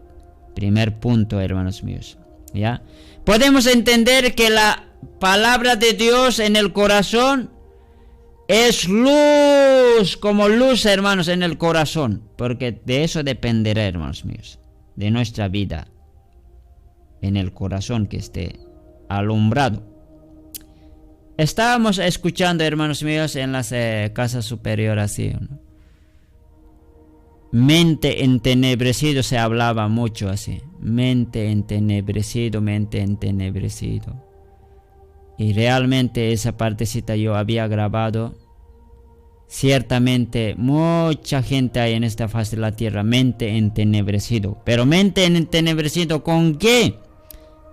primer punto, hermanos míos. ¿Ya? Podemos entender que la palabra de Dios en el corazón es luz, como luz, hermanos, en el corazón, porque de eso dependerá, hermanos míos, de nuestra vida, en el corazón que esté alumbrado. Estábamos escuchando, hermanos míos, en las casas superiores así, ¿no? Mente entenebrecido, se hablaba mucho así, mente entenebrecido. Y realmente esa partecita yo había grabado. Ciertamente mucha gente hay en esta faz de la tierra, mente entenebrecido. Pero mente entenebrecido, ¿con qué?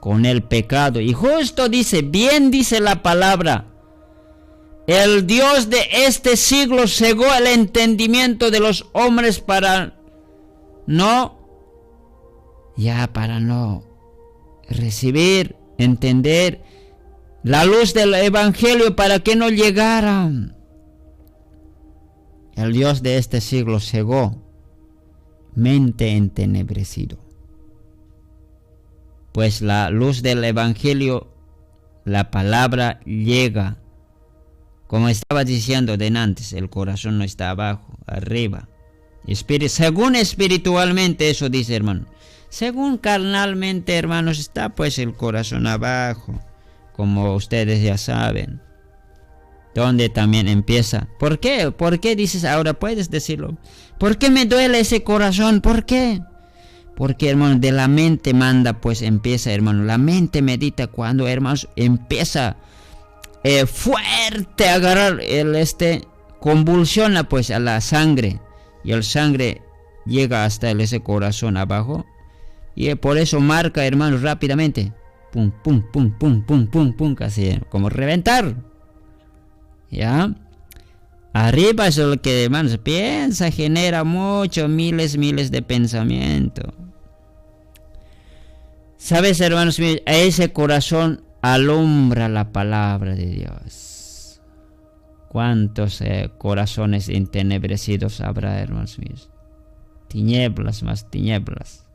Con el pecado. Y justo dice, bien dice la palabra, el Dios de este siglo cegó el entendimiento de los hombres para no recibir, entender la luz del evangelio, para que no llegaran. El Dios de este siglo cegó mente entenebrecido. Pues la luz del evangelio, la palabra llega. Como estaba diciendo de antes, el corazón no está abajo, arriba. Según espiritualmente, eso dice, hermano. Según carnalmente, hermanos, está pues el corazón abajo, como ustedes ya saben. Donde también empieza. ¿Por qué? ¿Por qué dices ahora? Puedes decirlo. ¿Por qué me duele ese corazón? ¿Por qué? Porque, hermano, de la mente manda, pues empieza, hermano. La mente medita cuando, hermanos, empieza fuerte a agarrar convulsiona pues a la sangre. Y el sangre llega hasta ese corazón abajo. Y por eso marca, hermano, rápidamente. Pum, pum, pum, pum, pum, pum, pum, casi como reventar. ¿Ya? Arriba es lo que, hermanos, piensa, genera miles de pensamientos. ¿Sabes, hermanos míos? A ese corazón alumbra la palabra de Dios. ¿Cuántos corazones entenebrecidos habrá, hermanos míos? Tinieblas más tinieblas.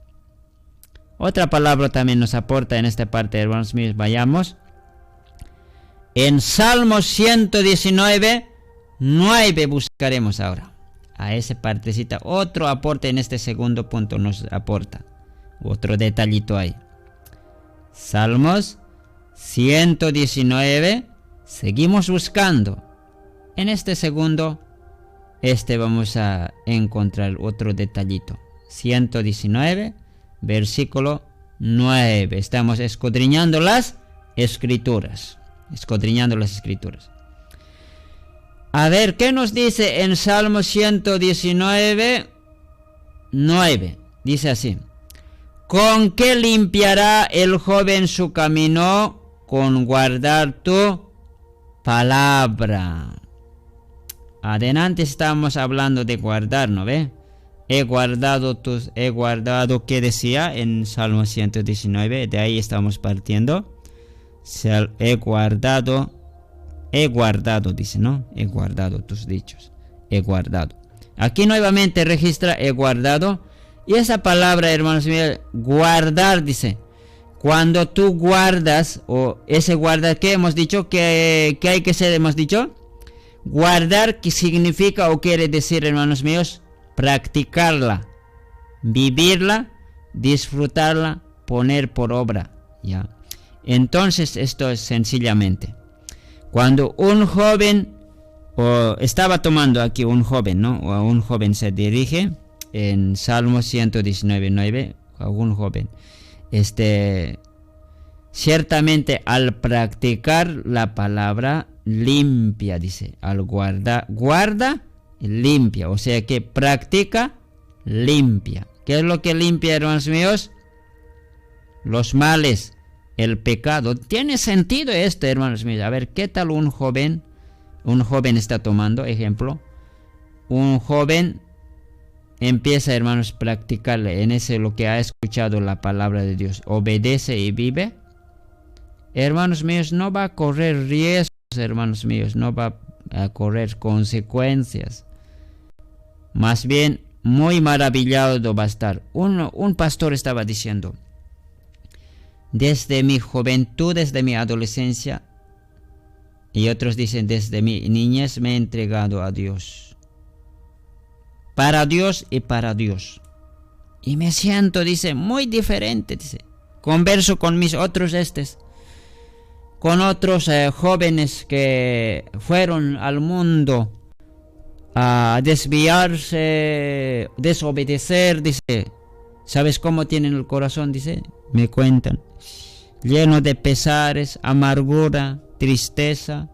Otra palabra también nos aporta en esta parte, hermanos míos. Vayamos. En Salmos 119, 9 buscaremos ahora. A esa partecita. Otro aporte en este segundo punto nos aporta. Otro detallito ahí. Salmos 119. Seguimos buscando. En este segundo, vamos a encontrar otro detallito. 119, versículo 9. Estamos escudriñando las escrituras. A ver, ¿qué nos dice en Salmo 119, 9? Dice así: ¿con qué limpiará el joven su camino? Con guardar tu palabra. Adelante estamos hablando de guardar, ¿no ve? He guardado, ¿qué decía en Salmo 119? De ahí estamos partiendo. He guardado, dice, ¿no? He guardado tus dichos. He guardado. Aquí nuevamente registra he guardado. Y esa palabra, hermanos míos, guardar, dice. Cuando tú guardas, o ese guardar, ¿qué hemos dicho? ¿Qué hay que ser, hemos dicho? Guardar, ¿qué significa o quiere decir, hermanos míos? Practicarla, vivirla, disfrutarla, poner por obra, ¿ya? Entonces esto es sencillamente cuando un joven, o estaba tomando aquí un joven, ¿no? O un joven se dirige en Salmo 119:9 a un joven, ciertamente al practicar la palabra limpia, dice, al guarda limpia, o sea que practica limpia. ¿Qué es lo que limpia, hermanos míos? Los males, el pecado. Tiene sentido esto, hermanos míos. A ver, ¿qué tal un joven está tomando ejemplo? Un joven empieza, hermanos, a practicarle en ese lo que ha escuchado la palabra de Dios, obedece y vive. Hermanos míos, no va a correr riesgos, hermanos míos, no va a correr consecuencias. Más bien, muy maravillado va a estar. Un pastor estaba diciendo: desde mi juventud, desde mi adolescencia, y otros dicen desde mi niñez me he entregado a Dios. para Dios y para Dios. Y me siento, dice, muy diferente, dice. Converso con mis otros con otros jóvenes que fueron al mundo a desviarse, desobedecer, dice. ¿Sabes cómo tienen el corazón? Dice, me cuentan. Lleno de pesares, amargura, tristeza.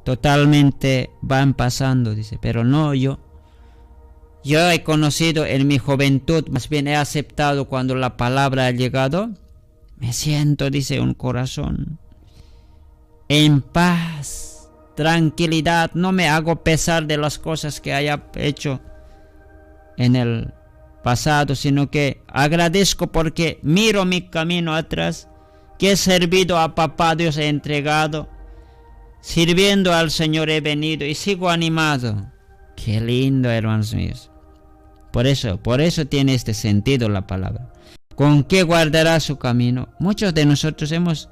Totalmente van pasando, dice. Pero no, yo he conocido en mi juventud, más bien he aceptado cuando la palabra ha llegado. Me siento, dice, un corazón en paz, tranquilidad. No me hago pesar de las cosas que haya hecho en el pasado, sino que agradezco porque miro mi camino atrás, que he servido a papá Dios, he entregado, sirviendo al Señor he venido y sigo animado. Qué lindo, hermanos míos. Por eso tiene este sentido la palabra. ¿Con qué guardará su camino? Muchos de nosotros hemos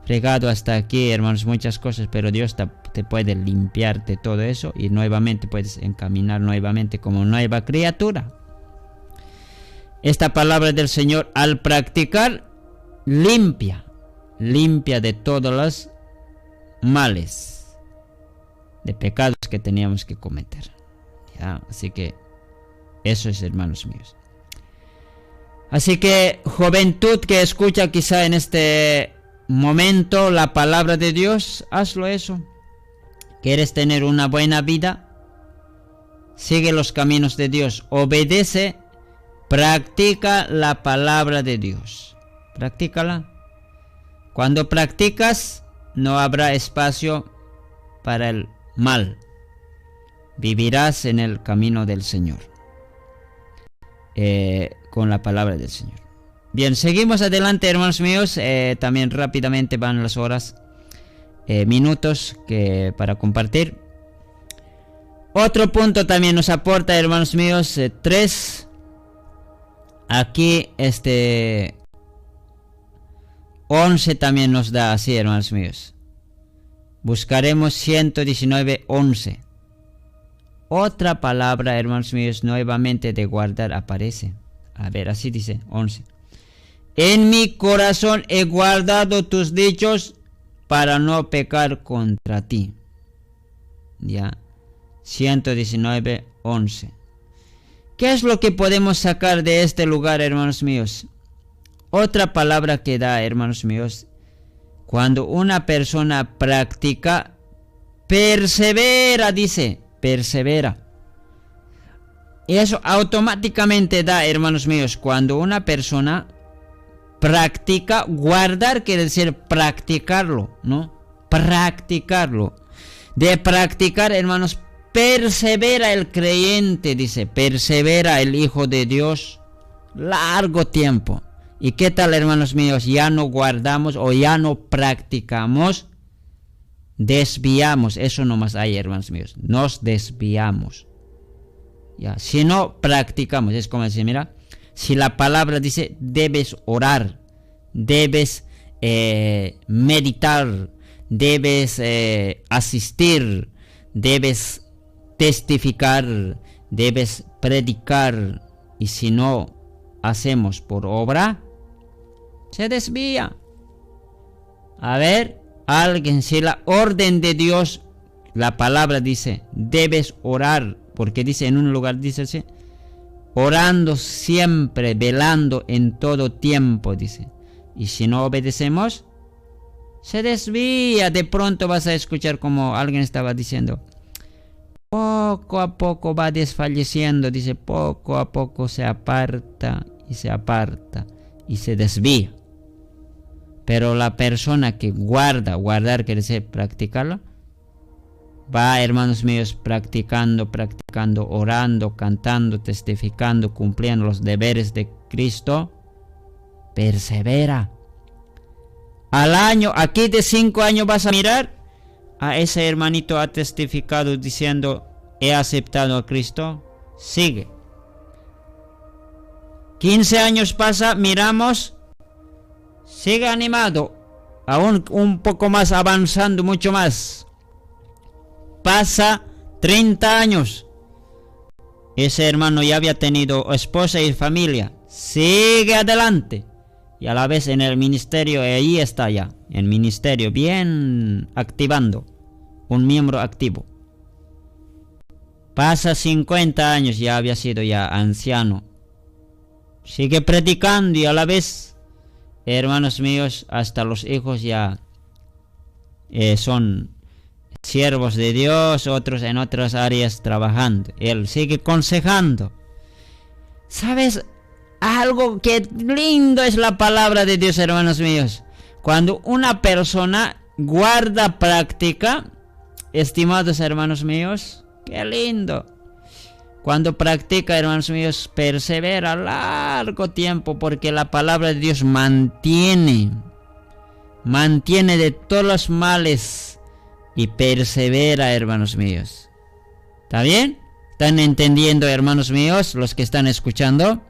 fregado hasta aquí, hermanos, muchas cosas, pero Dios te puede limpiar de todo eso y nuevamente puedes encaminar nuevamente como nueva criatura. Esta palabra del Señor, al practicar, limpia de todos los males, de pecados que teníamos que cometer. ¿Ya? Así que eso es, hermanos míos. Así que, juventud que escucha quizá en este momento la palabra de Dios, hazlo eso. ¿Quieres tener una buena vida? Sigue los caminos de Dios, obedece, practica la palabra de Dios. Practícala. Cuando practicas, no habrá espacio para el mal. Vivirás en el camino del Señor. Con la palabra del Señor. Bien, seguimos adelante, hermanos míos. También rápidamente van las horas, minutos para compartir. Otro punto también nos aporta, hermanos míos, 3. Aquí 11 también nos da así, hermanos míos. Buscaremos 119:11. Otra palabra, hermanos míos, nuevamente de guardar aparece. A ver, así dice, 11. En mi corazón he guardado tus dichos para no pecar contra ti. Ya, 119:11. ¿Qué es lo que podemos sacar de este lugar, hermanos míos? Otra palabra que da, hermanos míos, cuando una persona practica, persevera, dice, persevera. Y eso automáticamente da, hermanos míos, cuando una persona practica, guardar quiere decir practicarlo, ¿no? Practicarlo. De practicar, hermanos, persevera el creyente, dice, persevera el Hijo de Dios largo tiempo. ¿Y qué tal, hermanos míos? Ya no guardamos o ya no practicamos, desviamos. Eso nomás hay, hermanos míos. Nos desviamos. Ya, si no practicamos, es como decir, mira, si la palabra dice, debes orar, debes meditar, debes asistir, debes testificar, debes predicar, y si no hacemos por obra, se desvía. A ver, alguien, si la orden de Dios, la palabra dice, debes orar, porque dice en un lugar, dice así, orando siempre, velando en todo tiempo, dice. Y si no obedecemos, se desvía. De pronto vas a escuchar como alguien estaba diciendo, poco a poco va desfalleciendo, dice, poco a poco se aparta y se desvía. Pero la persona que guardar quiere decir practicarlo, va, hermanos míos, practicando, orando, cantando, testificando, cumpliendo los deberes de Cristo, persevera. Al año, aquí de 5 años vas a mirar, a ese hermanito ha testificado diciendo, he aceptado a Cristo, sigue. 15 años pasa, miramos, sigue animado, aún un poco más avanzando, mucho más. Pasa 30 años ese hermano ya había tenido esposa y familia, sigue adelante. Y a la vez en el ministerio, ahí está ya, en ministerio, bien activando, un miembro activo. Pasa 50 años, ya había sido ya anciano. Sigue predicando y a la vez, hermanos míos, hasta los hijos ya son siervos de Dios, otros en otras áreas trabajando. Él sigue aconsejando. ¿Sabes? Algo que lindo es la palabra de Dios, hermanos míos. Cuando una persona guarda práctica, estimados hermanos míos, qué lindo. Cuando practica, hermanos míos, persevera largo tiempo, porque la palabra de Dios mantiene de todos los males y persevera, hermanos míos. ¿Está bien? ¿Están entendiendo, hermanos míos, los que están escuchando?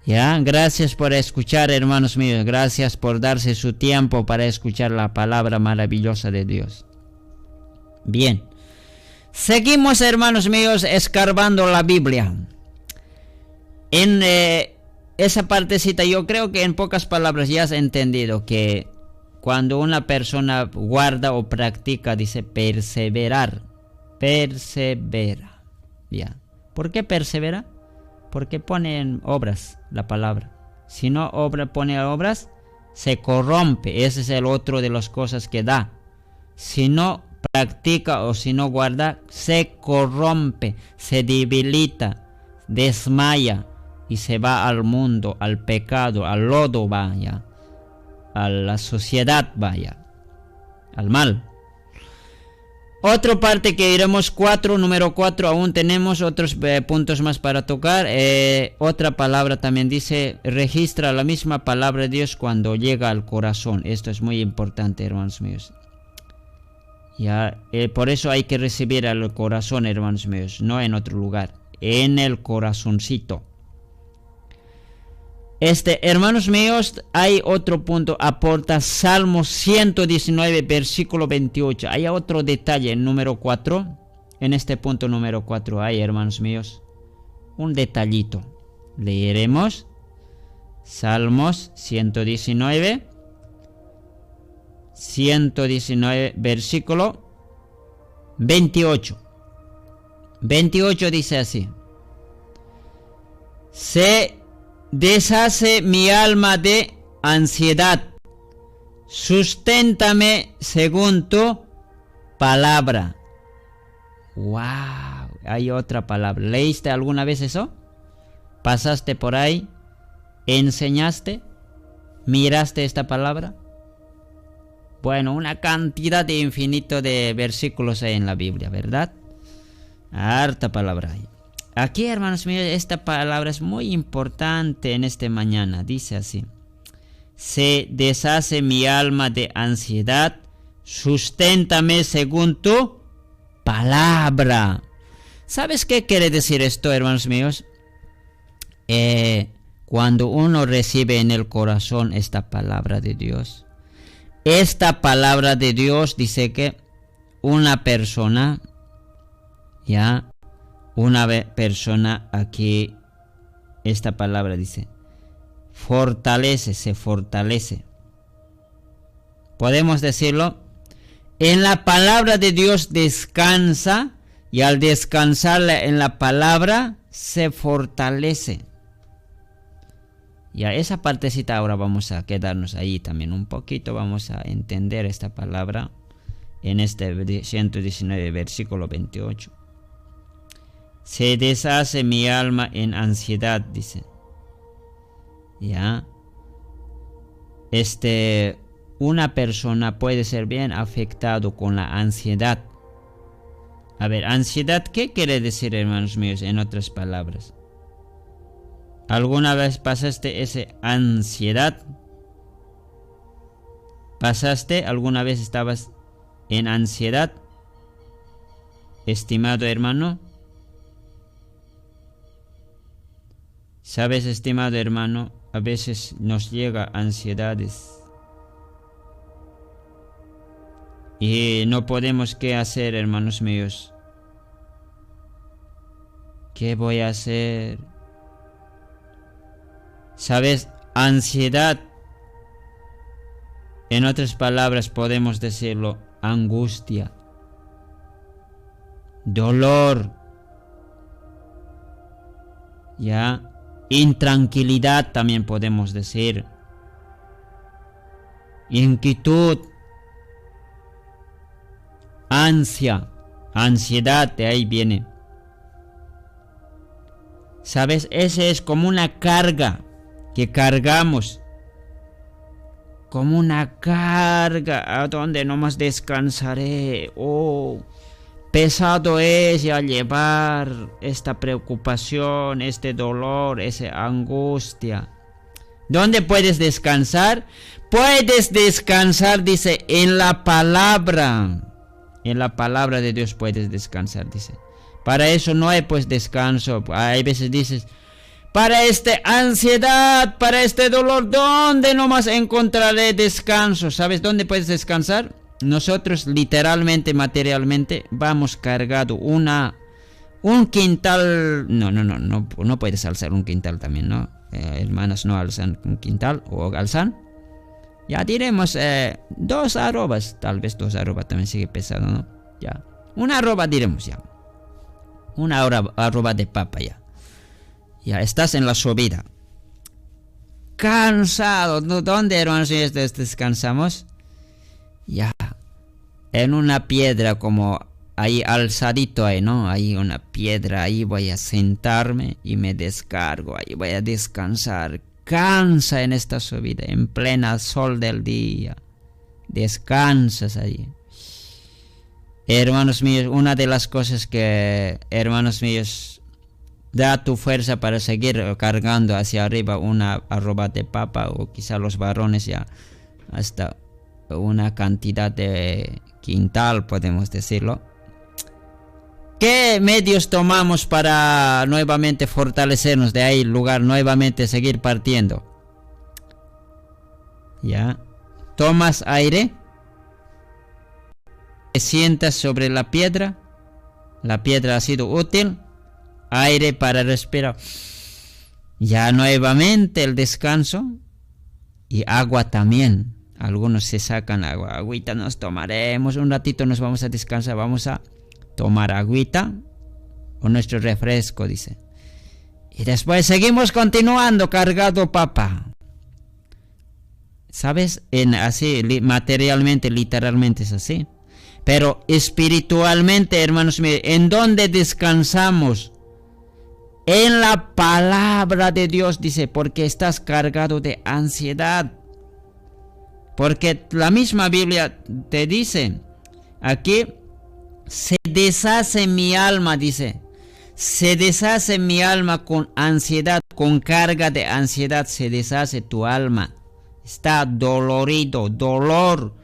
Ya, gracias por escuchar, hermanos míos. Gracias por darse su tiempo para escuchar la palabra maravillosa de Dios. Bien. Seguimos, hermanos míos, escarbando la Biblia. En esa partecita, yo creo que en pocas palabras ya has entendido que cuando una persona guarda o practica, dice perseverar. Persevera. Ya. ¿Por qué persevera? Porque pone en obras la palabra. Si no pone obras, se corrompe. Ese es el otro de las cosas que da. Si no practica o si no guarda, se corrompe, se debilita, desmaya y se va al mundo, al pecado, al lodo vaya, a la sociedad vaya, al mal. Otra parte que iremos número 4, aún tenemos otros puntos más para tocar. Otra palabra también dice, registra la misma palabra de Dios cuando llega al corazón. Esto es muy importante, hermanos míos. Ya, por eso hay que recibir al corazón, hermanos míos, no en otro lugar, en el corazoncito. Hermanos míos, hay otro punto, aporta Salmo 119, versículo 28. Hay otro detalle en número 4. En este punto número 4 hay, hermanos míos, un detallito. Leeremos Salmos 119, versículo 28. 28 dice así: se deshace mi alma de ansiedad, susténtame según tu palabra. Wow, hay otra palabra. ¿Leíste alguna vez eso? ¿Pasaste por ahí? ¿Enseñaste? ¿Miraste esta palabra? Bueno, una cantidad de infinito de versículos hay en la Biblia, ¿verdad? Harta palabra hay. Aquí, hermanos míos, esta palabra es muy importante en esta mañana. Dice así: se deshace mi alma de ansiedad, susténtame según tu palabra. ¿Sabes qué quiere decir esto, hermanos míos? Cuando uno recibe en el corazón esta palabra de Dios, esta palabra de Dios dice que una persona, aquí, esta palabra dice, se fortalece. Podemos decirlo, en la palabra de Dios descansa, y al descansar en la palabra se fortalece. Ya, esa partecita ahora vamos a quedarnos ahí también un poquito, vamos a entender esta palabra en este 119 versículo 28. Se deshace mi alma en ansiedad, dice. Ya. Una persona puede ser bien afectado con la ansiedad. A ver, ansiedad, ¿qué quiere decir, hermanos míos, en otras palabras? ¿Alguna vez pasaste esa ansiedad? ¿Pasaste? ¿Alguna vez estabas en ansiedad? Estimado hermano. ¿Sabes, estimado hermano? A veces nos llega ansiedades. Y no podemos qué hacer, hermanos míos. ¿Qué voy a hacer? ¿Sabes? Ansiedad. En otras palabras podemos decirlo, angustia, dolor, ya, intranquilidad también podemos decir, inquietud, ansia, ansiedad, de ahí viene. ¿Sabes? Ese es como una carga que cargamos. Como una carga a donde no más descansaré. Oh, pesado es ya llevar esta preocupación, este dolor, esa angustia. ¿Dónde puedes descansar? Puedes descansar, dice, en la palabra. En la palabra de Dios puedes descansar, dice. Para eso no hay pues descanso. Hay veces dices, para esta ansiedad, para este dolor, ¿dónde nomás encontraré descanso? ¿Sabes dónde puedes descansar? Nosotros literalmente, materialmente, vamos cargado un quintal. No puedes alzar un quintal también, ¿no? Hermanas no alzan un quintal o alzan. Ya diremos 2 arrobas, tal vez 2 arrobas también sigue pesado, ¿no? Ya, una arroba diremos ya. Una arroba de papa ya. Ya estás en la subida. Cansado. ¿Dónde, hermanos, descansamos? Ya. En una piedra como ahí alzadito ahí, ¿no? Ahí una piedra. Ahí voy a sentarme y me descargo. Ahí voy a descansar. Cansa en esta subida. En plena sol del día. Descansas ahí. Hermanos míos, una de las cosas que, hermanos míos, da tu fuerza para seguir cargando hacia arriba una arroba de papa, o quizá los varones ya hasta una cantidad de quintal, podemos decirlo. ¿Qué medios tomamos para nuevamente fortalecernos de ahí lugar, nuevamente seguir partiendo? Ya, tomas aire, te sientas sobre la piedra ha sido útil. Aire para respirar. Ya nuevamente el descanso. Y agua también. Algunos se sacan agua. Agüita nos tomaremos. Un ratito nos vamos a descansar. Vamos a tomar agüita. O nuestro refresco, dice. Y después seguimos continuando cargado papa. ¿Sabes? Así, materialmente, literalmente es así. Pero espiritualmente, hermanos míos, ¿en dónde descansamos? En la palabra de Dios, dice, porque estás cargado de ansiedad. Porque la misma Biblia te dice, aquí, se deshace mi alma, dice. Se deshace mi alma con ansiedad, con carga de ansiedad, se deshace tu alma. Está dolorido, dolor,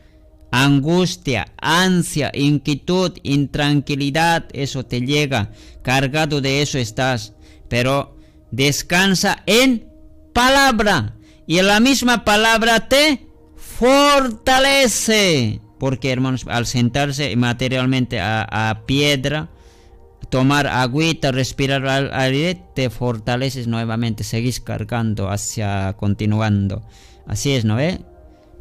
angustia, ansia, inquietud, intranquilidad, eso te llega. Cargado de eso estás. Pero descansa en palabra. Y la misma palabra te fortalece. Porque, hermanos, al sentarse materialmente a piedra, tomar agüita, respirar al aire, te fortaleces nuevamente. Seguís cargando continuando. Así es, ¿no?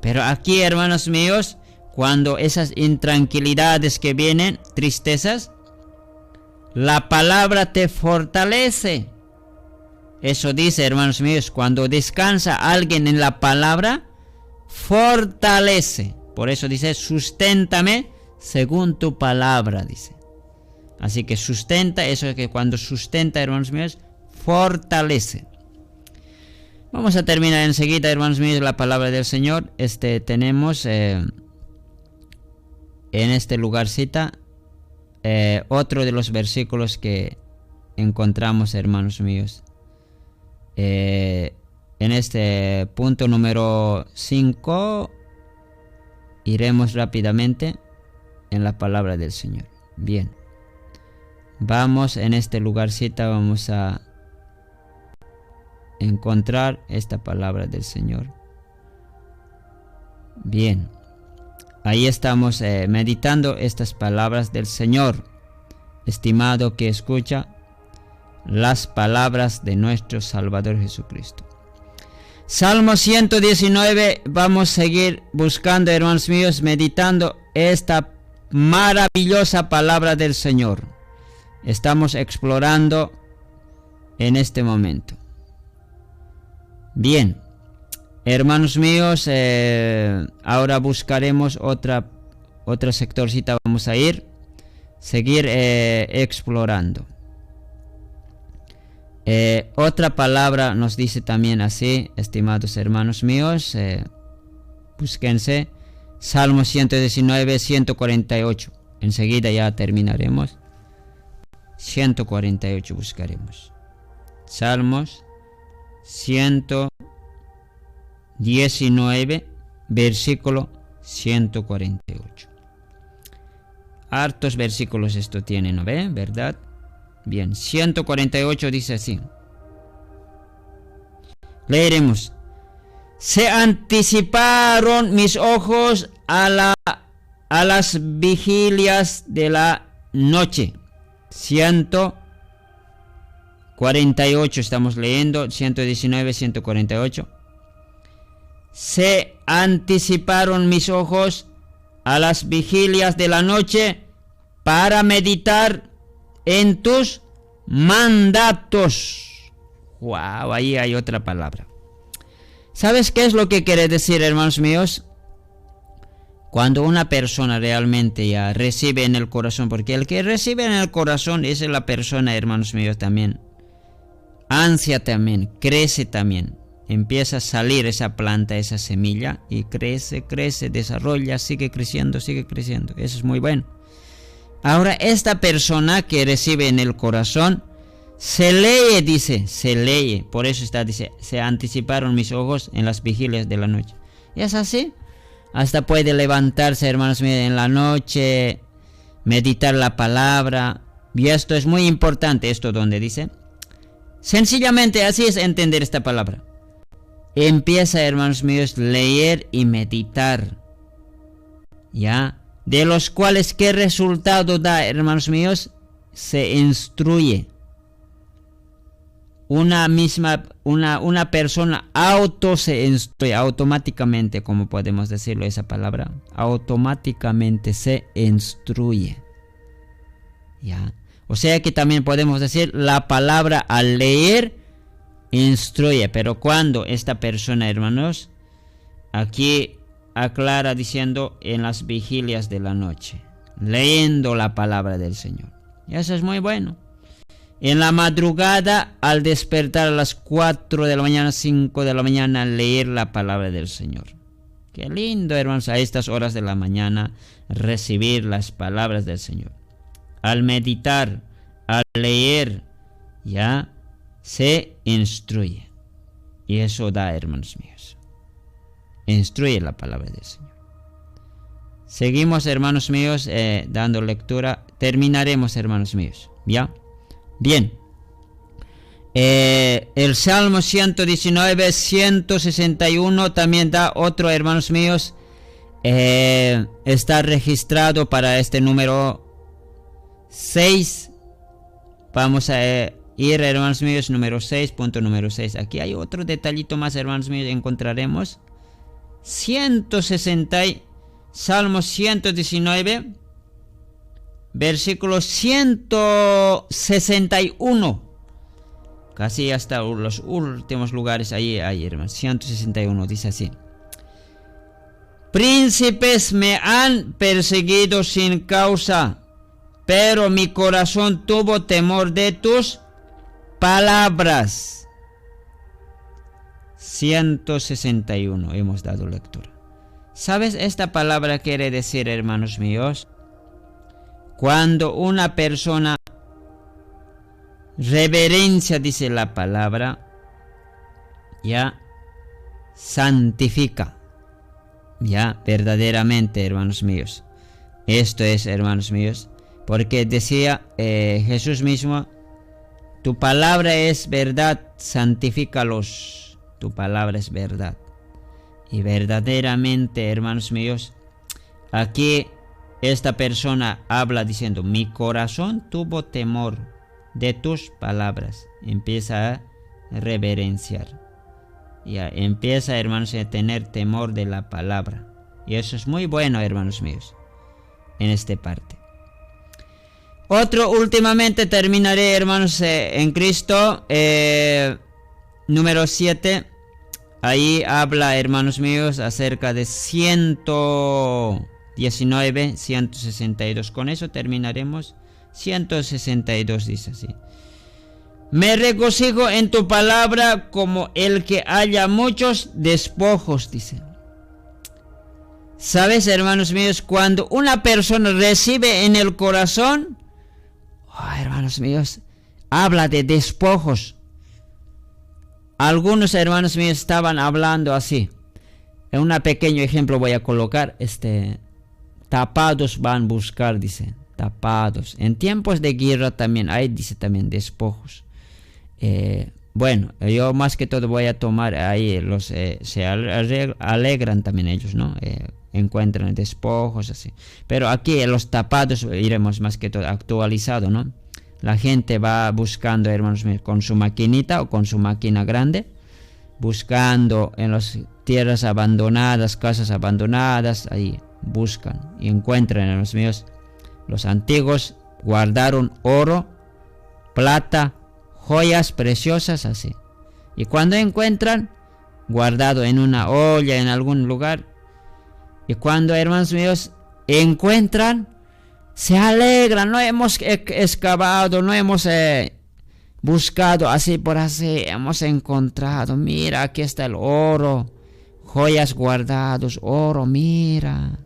Pero aquí, hermanos míos, cuando esas intranquilidades que vienen, tristezas, la palabra te fortalece. Eso dice, hermanos míos, cuando descansa alguien en la palabra, fortalece. Por eso dice, susténtame según tu palabra, dice. Así que sustenta, eso es que cuando sustenta, hermanos míos, fortalece. Vamos a terminar enseguida, hermanos míos, la palabra del Señor. Tenemos en este lugarcita otro de los versículos que encontramos, hermanos míos, en este punto número 5 iremos rápidamente en la palabra del Señor. Bien, vamos en este lugarcita, vamos a encontrar esta palabra del Señor. Bien, ahí estamos meditando estas palabras del Señor. Estimado que escucha las palabras de nuestro Salvador Jesucristo. Salmo 119, vamos a seguir buscando, hermanos míos, meditando esta maravillosa palabra del Señor. Estamos explorando en este momento. Bien, hermanos míos, ahora buscaremos otra sectorcita, vamos a seguir explorando. Otra palabra nos dice también así, estimados hermanos míos, búsquense Salmo 119, 148. Enseguida ya terminaremos. 148 buscaremos. Salmos 119, versículo 148. Hartos versículos esto tiene, ¿no ve? ¿Verdad? Bien, 148 dice así. Leeremos. Se anticiparon mis ojos a las vigilias de la noche. 148 estamos leyendo, 119, 148. Se anticiparon mis ojos a las vigilias de la noche para meditar en tus mandatos. Wow, ahí hay otra palabra. ¿Sabes qué es lo que quiere decir, hermanos míos? Cuando una persona realmente ya recibe en el corazón, porque el que recibe en el corazón es la persona, hermanos míos, también ansia también, crece también. Empieza a salir esa planta, esa semilla, y crece, desarrolla, sigue creciendo. Eso es muy bueno. Ahora, esta persona que recibe en el corazón, se lee, por eso dice, se anticiparon mis ojos en las vigilias de la noche. Y es así, hasta puede levantarse, hermanos míos, en la noche, meditar la palabra, y esto es muy importante, esto donde dice, sencillamente así es entender esta palabra. Empieza, hermanos míos, leer y meditar, ¿ya? De los cuales, ¿qué resultado da, hermanos míos? Se instruye. Una persona se instruye automáticamente, como podemos decirlo esa palabra, automáticamente se instruye, ¿ya? O sea que también podemos decir la palabra al leer instruye, pero cuando esta persona, hermanos, aquí aclara diciendo en las vigilias de la noche, leyendo la palabra del Señor, y eso es muy bueno. En la madrugada, al despertar a las 4 de la mañana, 5 de la mañana, leer la palabra del Señor. Qué lindo, hermanos, a estas horas de la mañana recibir las palabras del Señor. Al meditar, al leer, ya se instruye. Y eso da, hermanos míos. Instruye la palabra del Señor. Seguimos, hermanos míos, dando lectura. Terminaremos, hermanos míos. ¿Ya? Bien. El Salmo 119, 161 también da otro, hermanos míos. Está registrado para este número 6. Vamos a ir, hermanos míos, número 6, punto número 6. Aquí hay otro detallito más, hermanos míos, encontraremos. 160, Salmo 119, versículo 161. Casi hasta los últimos lugares ahí, hermanos. 161 dice así. Príncipes me han perseguido sin causa, pero mi corazón tuvo temor de tus palabras. 161 hemos dado lectura. ¿Sabes? Esta palabra quiere decir, hermanos míos, cuando una persona reverencia, dice la palabra, ya santifica, ya verdaderamente, hermanos míos. Esto es, hermanos míos, porque decía Jesús mismo, tu palabra es verdad, santifícalos. Tu palabra es verdad. Y verdaderamente, hermanos míos, aquí esta persona habla diciendo, mi corazón tuvo temor de tus palabras. Empieza a reverenciar. Ya empieza, hermanos, a tener temor de la palabra. Y eso es muy bueno, hermanos míos, en esta parte. Últimamente terminaré, hermanos, en Cristo, número 7. Ahí habla, hermanos míos, acerca de 119, 162. Con eso terminaremos. 162 dice así: me regocijo en tu palabra como el que haya muchos despojos, dice. ¿Sabes, hermanos míos? Cuando una persona recibe en el corazón, hermanos míos, habla de despojos. Algunos hermanos míos estaban hablando así. En un pequeño ejemplo voy a colocar, tapados van a buscar, dice, tapados. En tiempos de guerra también hay, dice también, despojos. Bueno, yo más que todo voy a tomar ahí, se alegran también ellos, ¿no? Encuentran despojos así. Pero aquí los tapados iremos más que todo actualizado, ¿no? La gente va buscando, hermanos míos, con su maquinita o con su máquina grande, buscando en las tierras abandonadas, casas abandonadas, ahí buscan y encuentran, hermanos míos. Los antiguos guardaron oro, plata, joyas preciosas así. Y cuando encuentran, guardado en una olla, en algún lugar, y cuando, hermanos míos, encuentran, se alegran. No hemos excavado, no hemos buscado así por así, hemos encontrado. Mira, aquí está el oro, joyas guardados, oro, mira.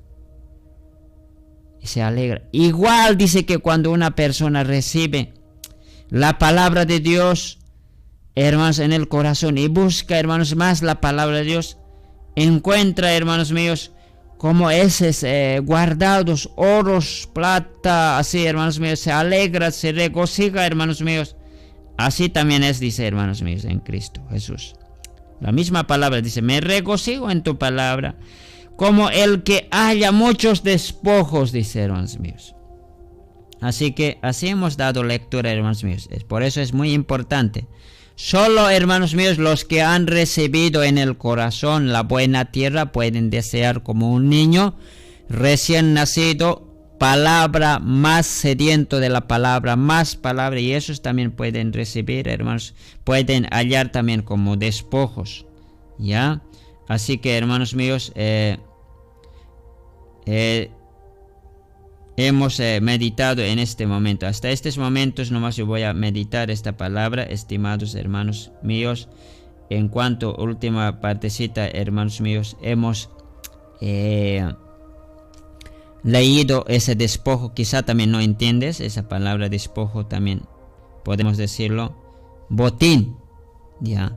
Y se alegra. Igual dice que cuando una persona recibe la palabra de Dios, hermanos, en el corazón y busca, hermanos, más la palabra de Dios, encuentra, hermanos míos, como esos guardados, oros, plata, así, hermanos míos, se alegra, se regocija, hermanos míos. Así también es, dice, hermanos míos, en Cristo Jesús. La misma palabra dice: me regocijo en tu palabra, como el que haya muchos despojos, dice, hermanos míos. Así que así hemos dado lectura, hermanos míos. Por eso es muy importante. Solo, hermanos míos, los que han recibido en el corazón la buena tierra pueden desear como un niño recién nacido palabra, más sediento de la palabra, más palabra, y esos también pueden recibir, hermanos, pueden hallar también como despojos, ¿ya? Así que, hermanos míos, hemos meditado en este momento. Hasta estos momentos nomás yo voy a meditar esta palabra, estimados hermanos míos. En cuanto a última partecita, hermanos míos, hemos leído ese despojo. Quizá también no entiendes esa palabra despojo, también podemos decirlo botín, ya.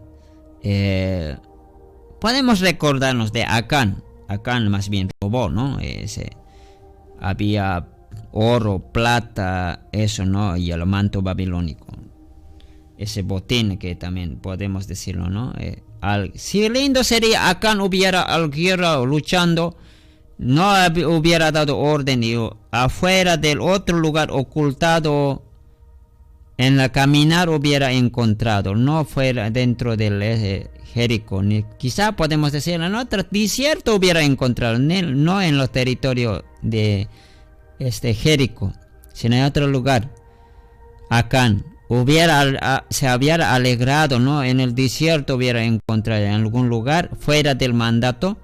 Podemos recordarnos de Acán. Acán más bien robó, ¿no? Había oro, plata, eso, ¿no? Y el manto babilónico. Ese botín que también podemos decirlo, ¿no? Si lindo sería Acán hubiera al guerra luchando, no hubiera dado orden y afuera del otro lugar ocultado en la caminar hubiera encontrado, no fuera dentro del Jericó, ni quizá podemos decir en otro desierto hubiera encontrado, no en los territorios de Jericó, sino en otro lugar. Acán se hubiera alegrado, ¿no? En el desierto hubiera encontrado en algún lugar fuera del mandato.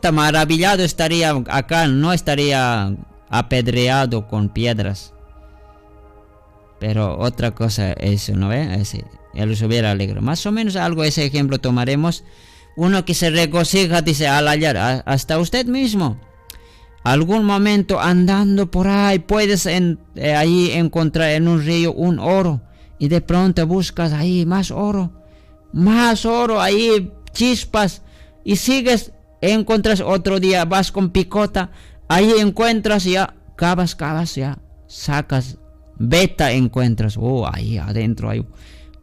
Tan maravillado estaría Acán, no estaría apedreado con piedras. Pero otra cosa eso, ¿no ve? Él se hubiera alegrado. Más o menos algo ese ejemplo tomaremos. Uno que se regocija, dice, al hallar, hasta usted mismo. Algún momento andando por ahí, puedes ahí encontrar en un río un oro. Y de pronto buscas ahí más oro, ahí chispas. Y sigues, encuentras otro día, vas con picota, ahí encuentras ya, cavas ya, sacas. Beta encuentras, ahí adentro hay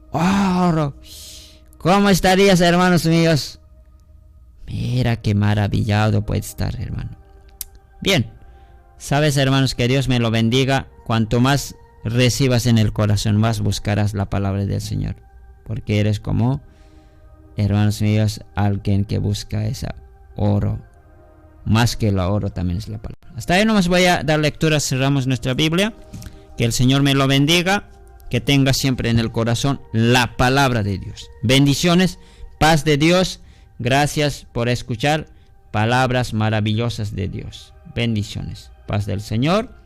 oro. ¿Cómo estarías, hermanos míos? Mira qué maravillado puede estar, hermano. Bien, sabes, hermanos, que Dios me lo bendiga. Cuanto más recibas en el corazón, más buscarás la palabra del Señor. Porque eres como, hermanos míos, alguien que busca ese oro. Más que el oro también es la palabra. Hasta ahí nomás voy a dar lectura, cerramos nuestra Biblia. Que el Señor me lo bendiga, que tenga siempre en el corazón la palabra de Dios. Bendiciones, paz de Dios, gracias por escuchar palabras maravillosas de Dios. Bendiciones, paz del Señor.